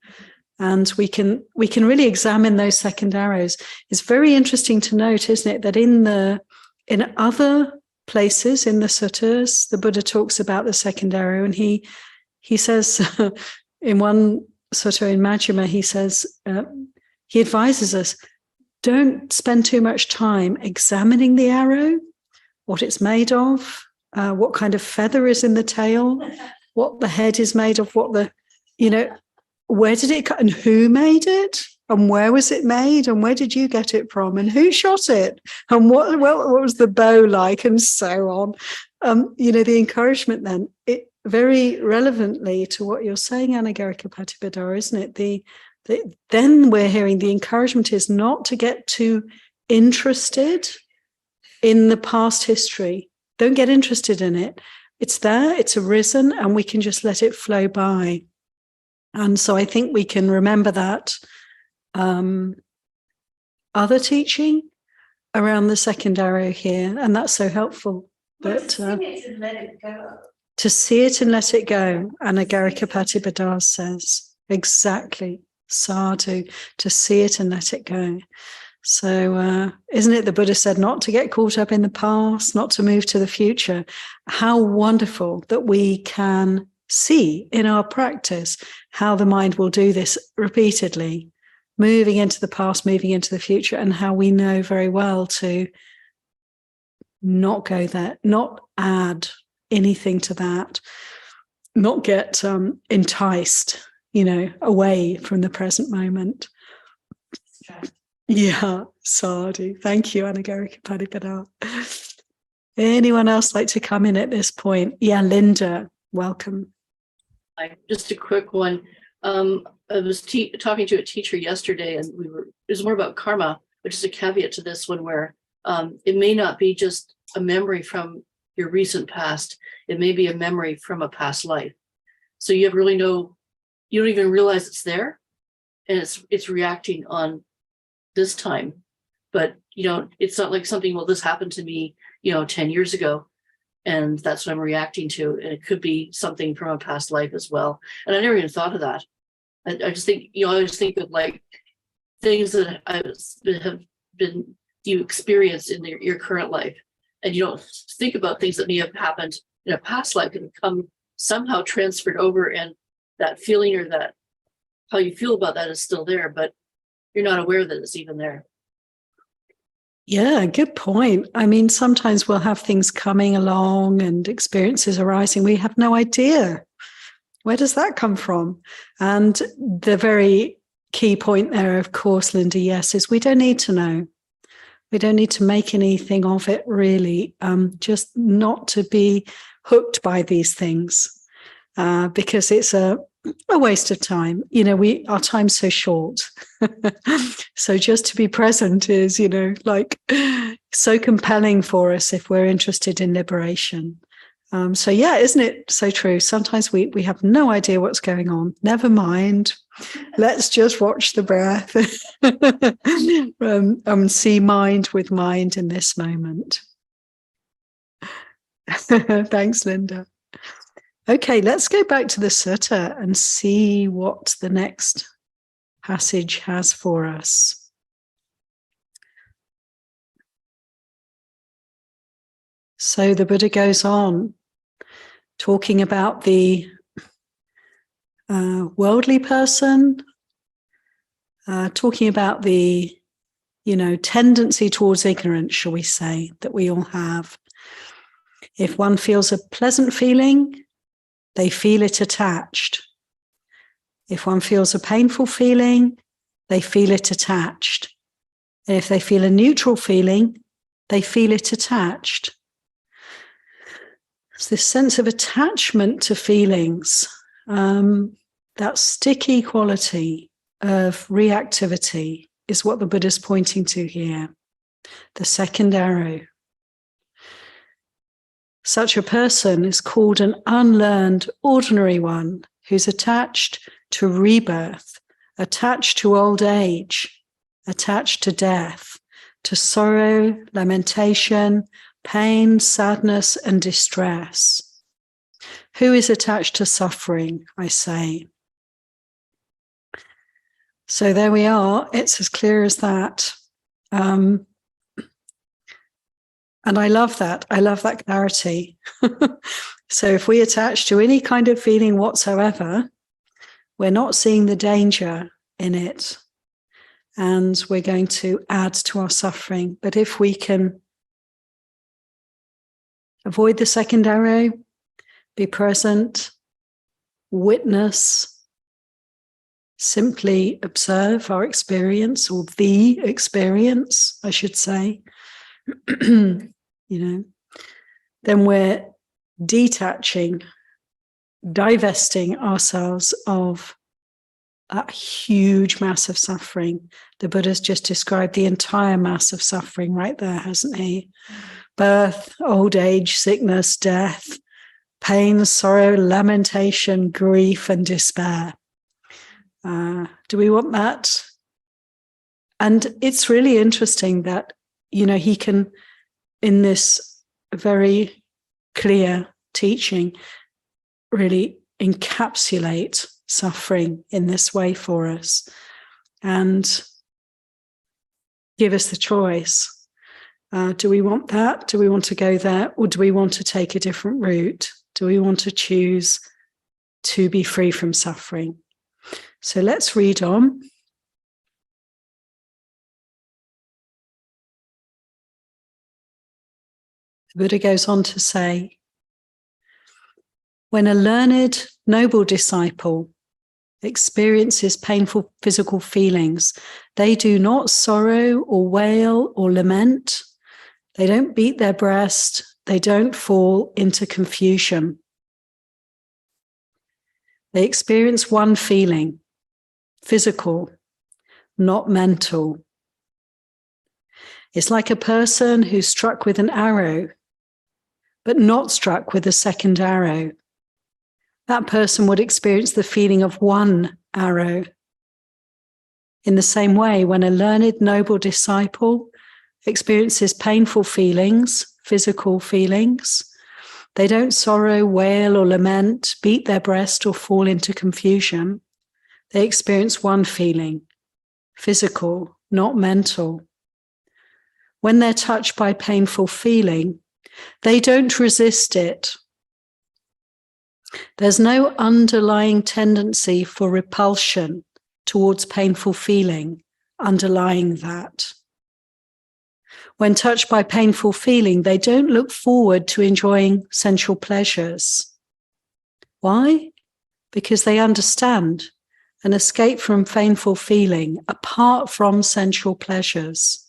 [SPEAKER 1] and we can really examine those second arrows. It's very interesting to note, isn't it, that in other places in the suttas, the Buddha talks about the second arrow, and he says in one sutta in Majjhima, he says, he advises us, don't spend too much time examining the arrow what it's made of, what kind of feather is in the tail, what the head is made of, what the, where did it come and who made it and where was it made and where did you get it from and who shot it and what was the bow like and so on. The encouragement then, it very relevantly to what you're saying, Anagarika Patipada, isn't it? Then we're hearing the encouragement is not to get too interested in the past history. Don't get interested in it. It's there, it's arisen, and we can just let it flow by. And so I think we can remember that other teaching around the second arrow here, and that's so helpful. But
[SPEAKER 4] to see it and let it go.
[SPEAKER 1] To see it and let it go, Anagarika Patipada says. Exactly. Sadhu, to see it and let it go. So isn't it the Buddha said not to get caught up in the past, not to move to the future? How wonderful that we can see in our practice how the mind will do this repeatedly, moving into the past, moving into the future, and how we know very well to not go there, not add anything to that, not get enticed, away from the present moment. Yeah, Sadhu. Thank you, Anagarika Patipada. Anyone else like to come in at this point? Yeah, Linda, welcome.
[SPEAKER 2] Just a quick one. I was talking to a teacher yesterday, and it was more about karma, which is a caveat to this one, where it may not be just a memory from your recent past. It may be a memory from a past life. So you don't even realize it's there, and it's reacting on this time. But it's not like something, well, this happened to me 10 years ago, and that's what I'm reacting to. And it could be something from a past life as well. And I never even thought of that. I just think, I just think of like things that have been you experience in your current life, and you don't think about things that may have happened in a past life and come somehow transferred over, and that feeling or that how you feel about that is still there, but you're not aware that it's even there.
[SPEAKER 1] Yeah, good point. I mean, sometimes we'll have things coming along and experiences arising. We have no idea. Where does that come from? And the very key point there, of course, Linda, yes, is we don't need to know. We don't need to make anything of it, really, just not to be hooked by these things, because it's a waste of time. Our time's so short. So just to be present is, so compelling for us if we're interested in liberation. So yeah, isn't it so true? Sometimes we have no idea what's going on. Never mind. Let's just watch the breath and see mind with mind in this moment. Thanks, Linda. Okay, let's go back to the sutta and see what the next passage has for us. So the Buddha goes on talking about the worldly person, talking about the, tendency towards ignorance, shall we say, that we all have. If one feels a pleasant feeling, they feel it attached. If one feels a painful feeling, they feel it attached. And if they feel a neutral feeling, they feel it attached. It's this sense of attachment to feelings, that sticky quality of reactivity is what the Buddha's pointing to here. The second arrow. Such a person is called an unlearned ordinary one who's attached to rebirth, attached to old age, attached to death, to sorrow, lamentation, pain, sadness, and distress. Who is attached to suffering, I say? So there we are. It's as clear as that. And I love that. I love that clarity. So if we attach to any kind of feeling whatsoever, we're not seeing the danger in it. And we're going to add to our suffering. But if we can Avoid the second arrow. Be present. Witness. Simply observe our experience, or the experience, I should say. You know, then we're detaching, divesting ourselves of that huge mass of suffering. The Buddha's just described the entire mass of suffering right there, hasn't he? Birth, old age, sickness, death, pain, sorrow, lamentation, grief, and despair. Do we want that? And it's really interesting that, you know, he can, in this very clear teaching, really encapsulate suffering in this way for us and give us the choice. Do we want that? Do we want to go there? Or do we want to take a different route? Do we want to choose to be free from suffering? So let's read on. The Buddha goes on to say, when a learned, noble disciple experiences painful physical feelings, they do not sorrow or wail or lament. They don't beat their breast. They don't fall into confusion. They experience one feeling, physical, not mental. It's like a person who's struck with an arrow, but not struck with a second arrow. That person would experience the feeling of one arrow. In the same way, when a learned, noble disciple experiences painful feelings, physical feelings, they don't sorrow, wail, or lament, beat their breast, or fall into confusion. They experience one feeling, physical, not mental. When they're touched by painful feeling, they don't resist it. There's no underlying tendency for repulsion towards painful feeling underlying that. When touched by painful feeling, they don't look forward to enjoying sensual pleasures. Why? Because they understand an escape from painful feeling apart from sensual pleasures.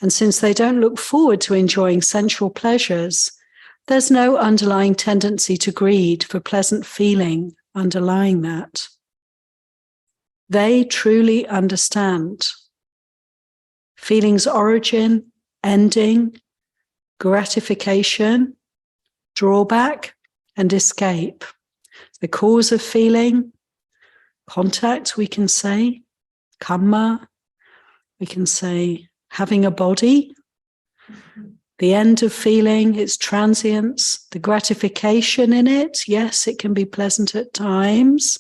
[SPEAKER 1] And since they don't look forward to enjoying sensual pleasures, there's no underlying tendency to greed for pleasant feeling underlying that. They truly understand feeling's origin, ending, gratification, drawback, and escape. The cause of feeling, contact, we can say, karma, we can say having a body, the end of feeling, its transience, the gratification in it, yes, it can be pleasant at times,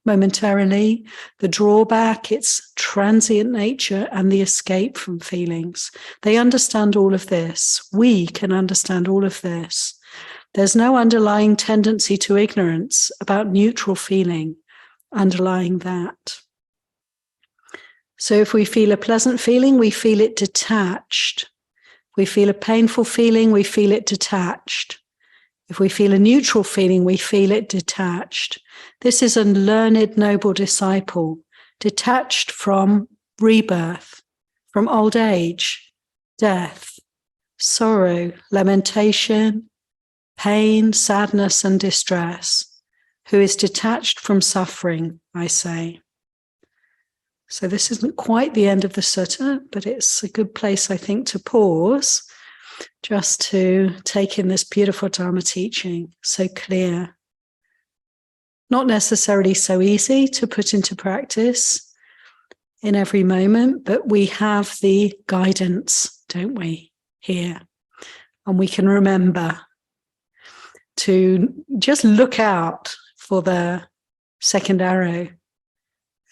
[SPEAKER 1] momentarily, the drawback, its transient nature, and the escape from feelings. They understand all of this. We can understand all of this. There's no underlying tendency to ignorance about neutral feeling underlying that. So if we feel a pleasant feeling, we feel it detached. If we feel a painful feeling, we feel it detached. If we feel a neutral feeling, we feel it detached. This is a learned, noble disciple, detached from rebirth, from old age, death, sorrow, lamentation, pain, sadness, and distress, who is detached from suffering, I say. So this isn't quite the end of the sutta, but it's a good place, I think, to pause, just to take in this beautiful Dharma teaching, so clear. Not necessarily so easy to put into practice in every moment, but we have the guidance, don't we, here? And we can remember to just look out for the second arrow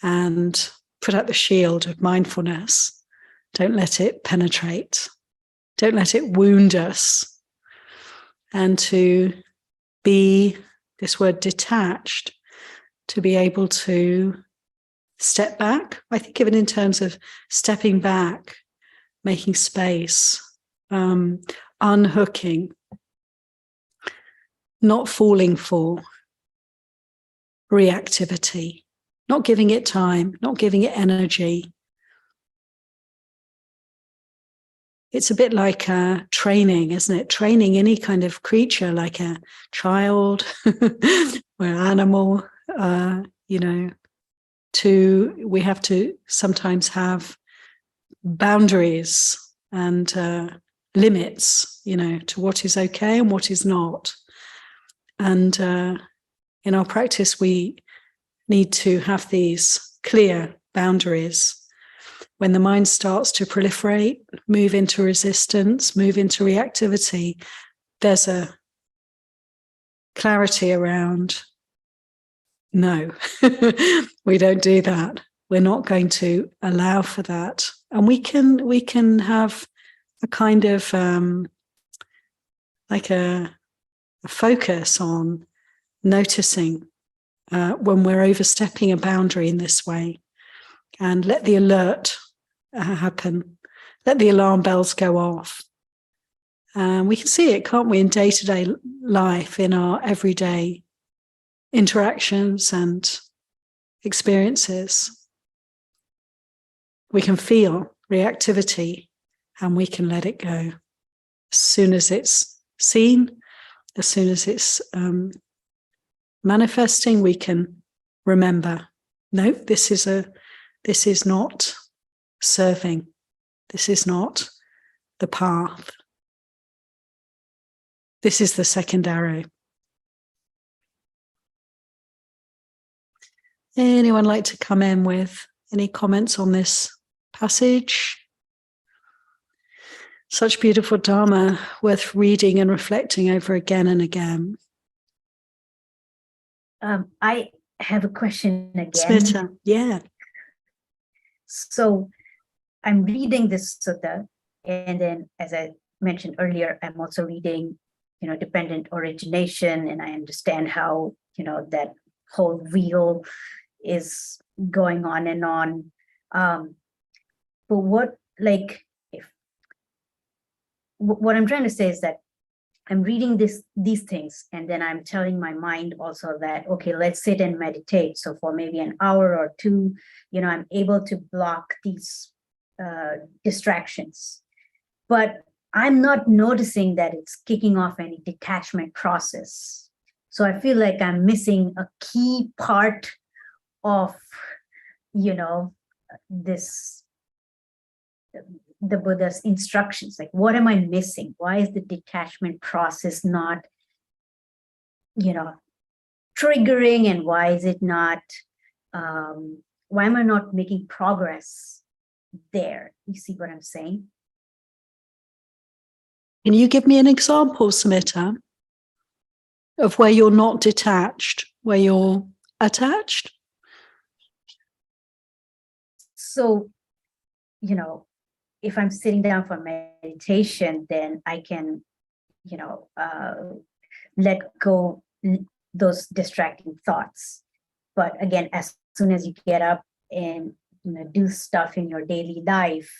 [SPEAKER 1] and put out the shield of mindfulness. Don't let it penetrate. Don't let it wound us. And to be, this word detached, to be able to step back. I think of it in terms of stepping back, making space, unhooking, not falling for reactivity, not giving it time, not giving it energy. It's a bit like training, isn't it? Training any kind of creature, like a child or an animal, we have to sometimes have boundaries and limits, to what is okay and what is not. And in our practice, we need to have these clear boundaries. When the mind starts to proliferate, move into resistance, move into reactivity, there's a clarity around, no, we don't do that. We're not going to allow for that. And we can have a kind of like a focus on noticing when we're overstepping a boundary in this way, and let the alert happen, let the alarm bells go off. We can see it, can't we, in day-to-day life, in our everyday interactions and experiences. We can feel reactivity and we can let it go. As soon as it's seen, as soon as it's manifesting, we can remember, no, this is not serving. This is not the path. This is the second arrow. Anyone like to come in with any comments on this passage? Such beautiful Dharma, worth reading and reflecting over again and again.
[SPEAKER 5] I have a question again.
[SPEAKER 1] Smita, yeah.
[SPEAKER 5] So I'm reading this sutta, and then, as I mentioned earlier, I'm also reading, dependent origination, and I understand how, that whole wheel is going on and on. But what I'm trying to say is that I'm reading these things, and then I'm telling my mind also that, okay, let's sit and meditate. So for maybe an hour or two, I'm able to block these distractions. But I'm not noticing that it's kicking off any detachment process. So I feel like I'm missing a key part of, the Buddha's instructions. Like, what am I missing? Why is the detachment process not, triggering, and why is it not, why am I not making progress there? You see what I'm saying?
[SPEAKER 1] Can you give me an example, Samyutta, of where you're not detached, where you're attached?
[SPEAKER 5] So, if I'm sitting down for meditation, then I can, let go those distracting thoughts. But again, as soon as you get up and do stuff in your daily life,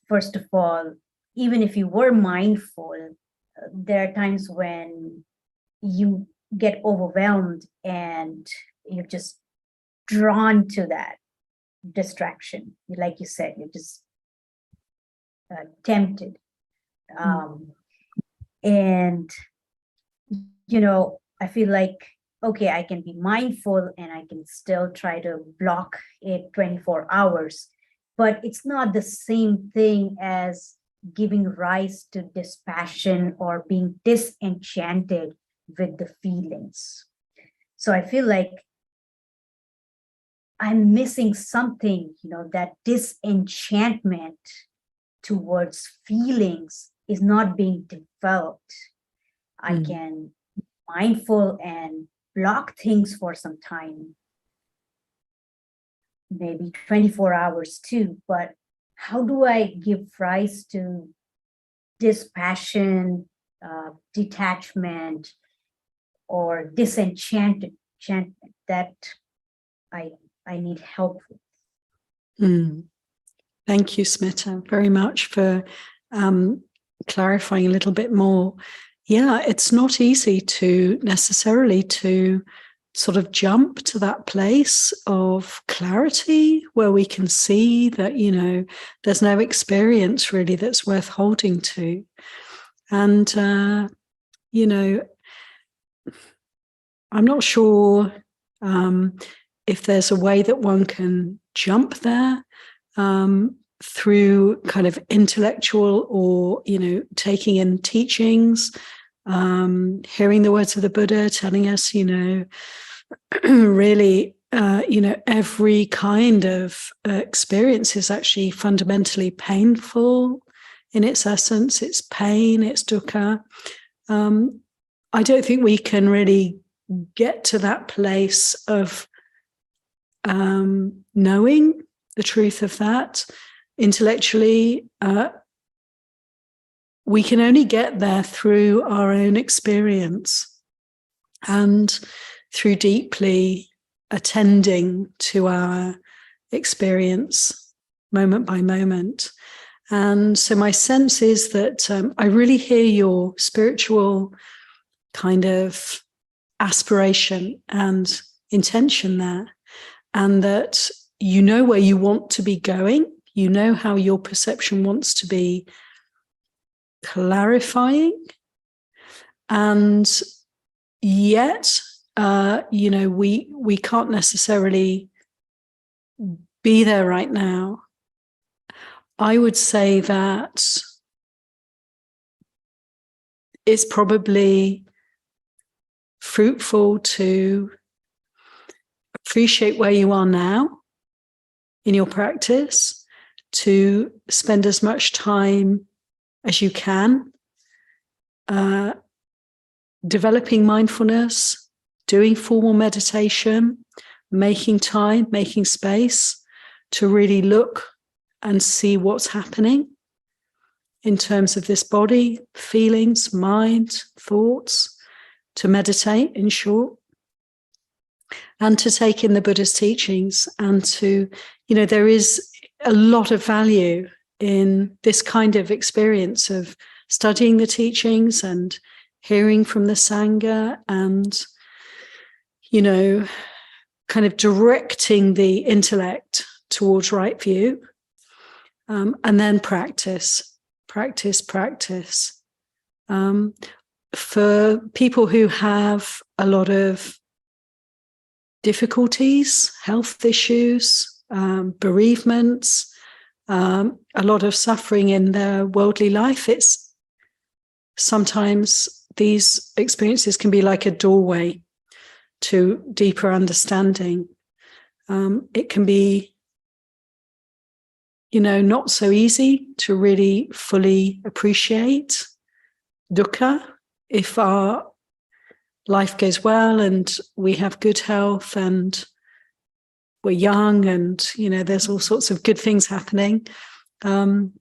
[SPEAKER 5] first of all, even if you were mindful, there are times when you get overwhelmed and you're just drawn to that distraction. Like you said, you're just tempted. And, I feel like, okay, I can be mindful and I can still try to block it 24 hours, but it's not the same thing as giving rise to dispassion or being disenchanted with the feelings. So I feel like I'm missing something, that disenchantment towards feelings is not being developed. I can be mindful and block things for some time, maybe 24 hours too, but how do I give rise to dispassion, detachment, or disenchantment that I need help with?
[SPEAKER 1] Thank you, Smita, very much for clarifying a little bit more. yeah, it's not easy to necessarily to sort of jump to that place of clarity where we can see that, there's no experience really that's worth holding to. And, I'm not sure if there's a way that one can jump there through kind of intellectual or, taking in teachings, hearing the words of the Buddha telling us, really, every kind of experience is actually fundamentally painful in its essence. It's pain, it's dukkha. I don't think we can really get to that place of knowing the truth of that intellectually. We can only get there through our own experience and through deeply attending to our experience moment by moment. And so my sense is that I really hear your spiritual kind of aspiration and intention there, and that you know where you want to be going, you know how your perception wants to be clarifying, and yet we can't necessarily be there right now. I would say that it's probably fruitful to appreciate where you are now in your practice, to spend as much time as you can developing mindfulness, doing formal meditation, making time, making space to really look and see what's happening in terms of this body, feelings, mind, thoughts, to meditate, in short, and to take in the Buddha's teachings, and to, there is a lot of value in this kind of experience of studying the teachings and hearing from the Sangha and, kind of directing the intellect towards right view, and then practice. For people who have a lot of difficulties, health issues, bereavements, a lot of suffering in their worldly life, it's sometimes these experiences can be like a doorway to deeper understanding. It can be, not so easy to really fully appreciate dukkha if our life goes well and we have good health and we're young and, there's all sorts of good things happening. And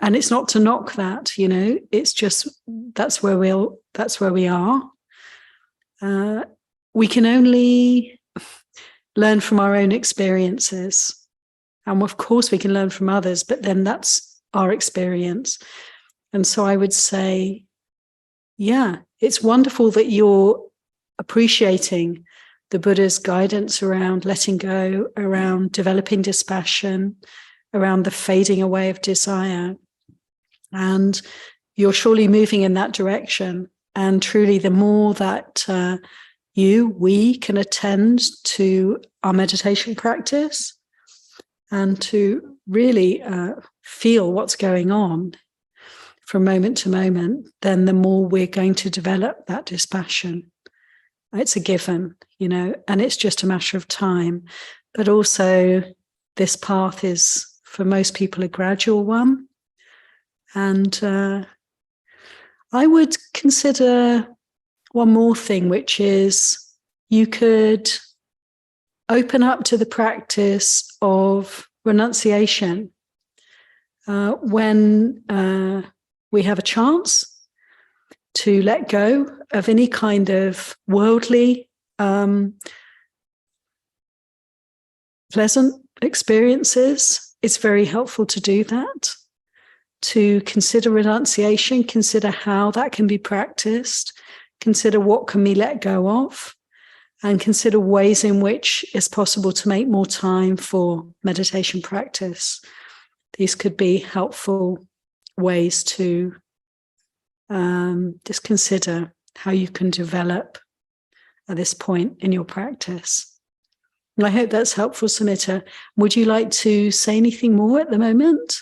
[SPEAKER 1] it's not to knock that, it's just, that's where we are. We can only learn from our own experiences. And of course we can learn from others, but then that's our experience. And so I would say, yeah, it's wonderful that you're appreciating the Buddha's guidance around letting go, around developing dispassion, around the fading away of desire. And you're surely moving in that direction. And truly, the more that we can attend to our meditation practice and to really feel what's going on from moment to moment, then the more we're going to develop that dispassion. It's a given, and it's just a matter of time. But also, this path is, for most people, a gradual one. And I would consider one more thing, which is you could open up to the practice of renunciation when we have a chance to let go of any kind of worldly, pleasant experiences. It's very helpful to do that. to consider renunciation, consider how that can be practiced, consider what can we let go of, and consider ways in which it's possible to make more time for meditation practice. These could be helpful ways to just consider how you can develop at this point in your practice. And I hope that's helpful, Samyutta. Would you like to say anything more at the moment?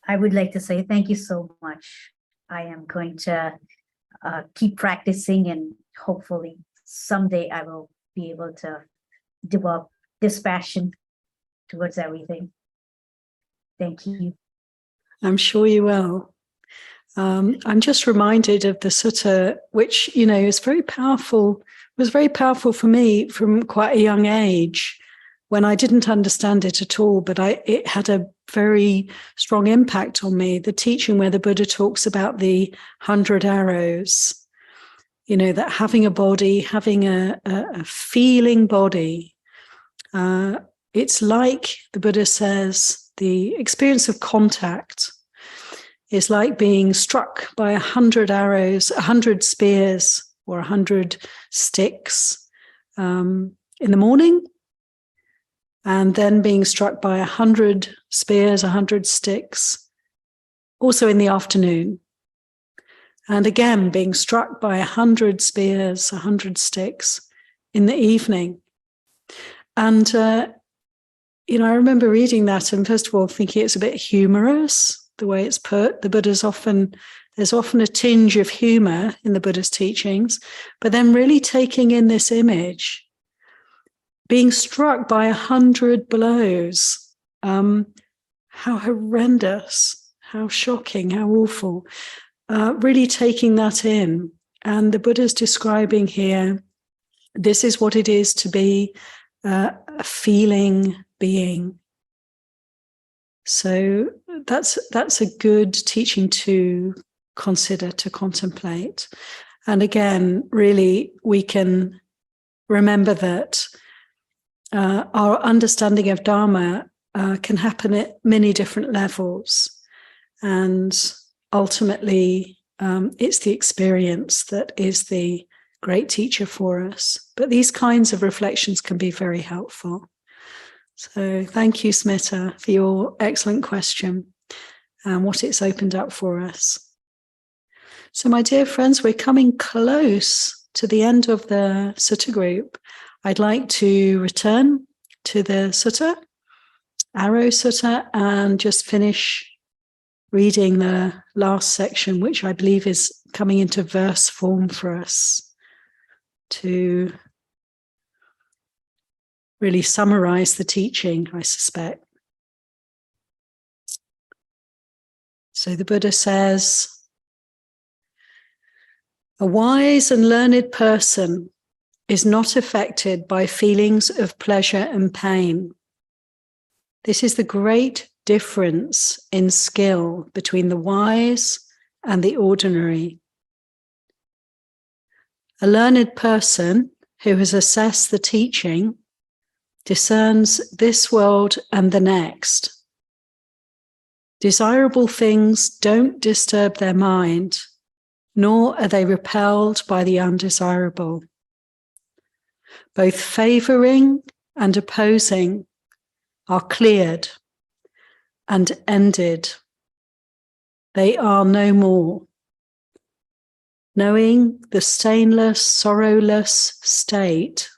[SPEAKER 5] I would like to say thank you so much. I am going to keep practicing, and hopefully someday I will be able to develop this passion towards everything. Thank you.
[SPEAKER 1] I'm sure you will. I'm just reminded of the sutta, which, you know, is very powerful, was very powerful for me from quite a young age when I didn't understand it at all, but it had a very strong impact on me. The teaching where the Buddha talks about the 100 arrows, you know, that having a body, having a feeling body, it's like the Buddha says, the experience of contact is like being struck by 100 arrows, 100 spears, or 100 sticks in the morning, and then being struck by 100 spears, 100 sticks, also in the afternoon. And again, being struck by 100 spears, 100 sticks in the evening. And, you know, I remember reading that and first of all thinking it's a bit humorous, the way it's put. There's often a tinge of humor in the Buddha's teachings, but then really taking in this image, being struck by 100 blows, how horrendous, how shocking, how awful, really taking that in. And the Buddha's describing here, this is what it is to be a feeling being. So that's a good teaching to consider, to contemplate. And again, really, we can remember that our understanding of Dharma can happen at many different levels. And ultimately, it's the experience that is the great teacher for us. But these kinds of reflections can be very helpful. So thank you, Samyutta, for your excellent question and what it's opened up for us. So my dear friends, we're coming close to the end of the sutta group. I'd like to return to the sutta, Arrow Sutta, and just finish reading the last section, which I believe is coming into verse form for us to really summarize the teaching, I suspect. So the Buddha says, a wise and learned person is not affected by feelings of pleasure and pain. This is the great difference in skill between the wise and the ordinary. A learned person who has assessed the teaching discerns this world and the next. Desirable things don't disturb their mind, nor are they repelled by the undesirable. Both favoring and opposing are cleared and ended. They are no more. Knowing the stainless, sorrowless state,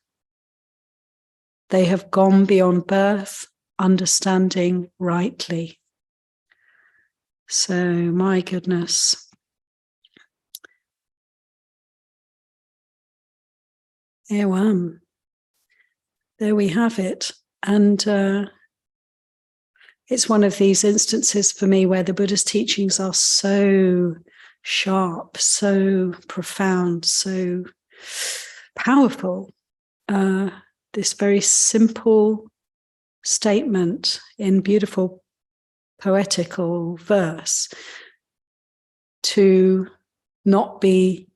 [SPEAKER 1] they have gone beyond birth, understanding rightly. So, my goodness. There we have it. And it's one of these instances for me where the Buddha's teachings are so sharp, so profound, so powerful. This very simple statement in beautiful poetical verse to not be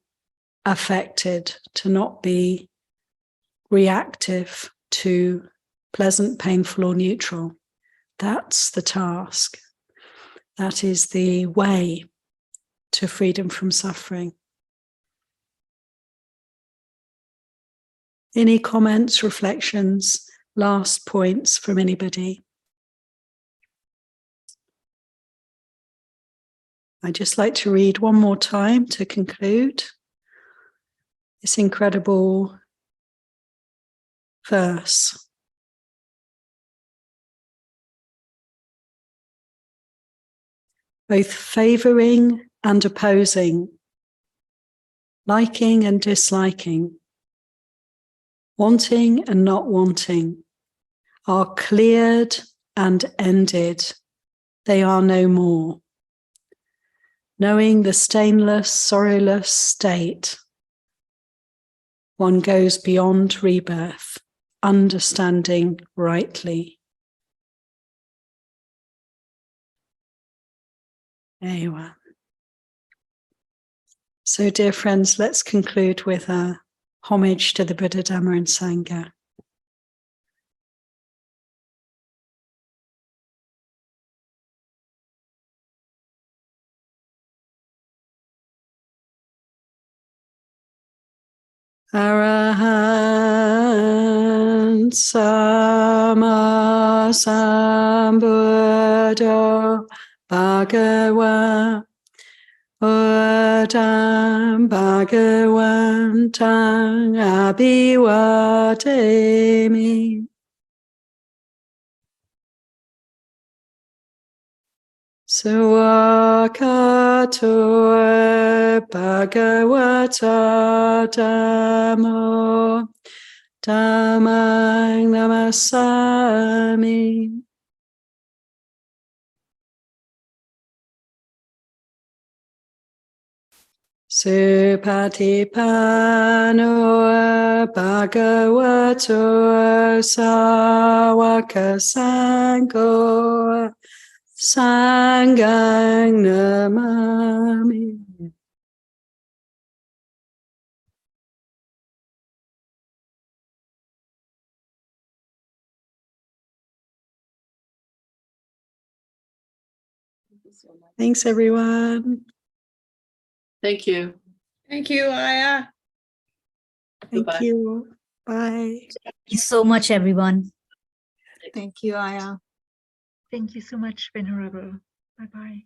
[SPEAKER 1] affected, to not be reactive to pleasant, painful, or neutral. That's the task. That is the way to freedom from suffering. Any comments, reflections, last points from anybody? I'd just like to read one more time to conclude this incredible verse. Both favoring and opposing, liking and disliking, wanting and not wanting, are cleared and ended. They are no more. Knowing the stainless, sorrowless state, one goes beyond rebirth, understanding rightly. Anyway. So, dear friends, let's conclude with a homage to the Buddha, Dhamma, and Sangha. Arahant Sama Sambuddho Bhagava Buddham Bhagavantang Abhivademi. Suakato Bhagavata Dhammo Dhammang Namasami. Supatipano Bhagavato Sawaka Sangho Sangang Namami. Thanks, everyone.
[SPEAKER 2] Thank you.
[SPEAKER 3] Thank you, Aya.
[SPEAKER 1] Thank
[SPEAKER 2] Goodbye.
[SPEAKER 1] you. Bye.
[SPEAKER 5] Thank you so much, everyone.
[SPEAKER 6] Thank you, Aya.
[SPEAKER 7] Thank you so much, Venerable. Bye-bye.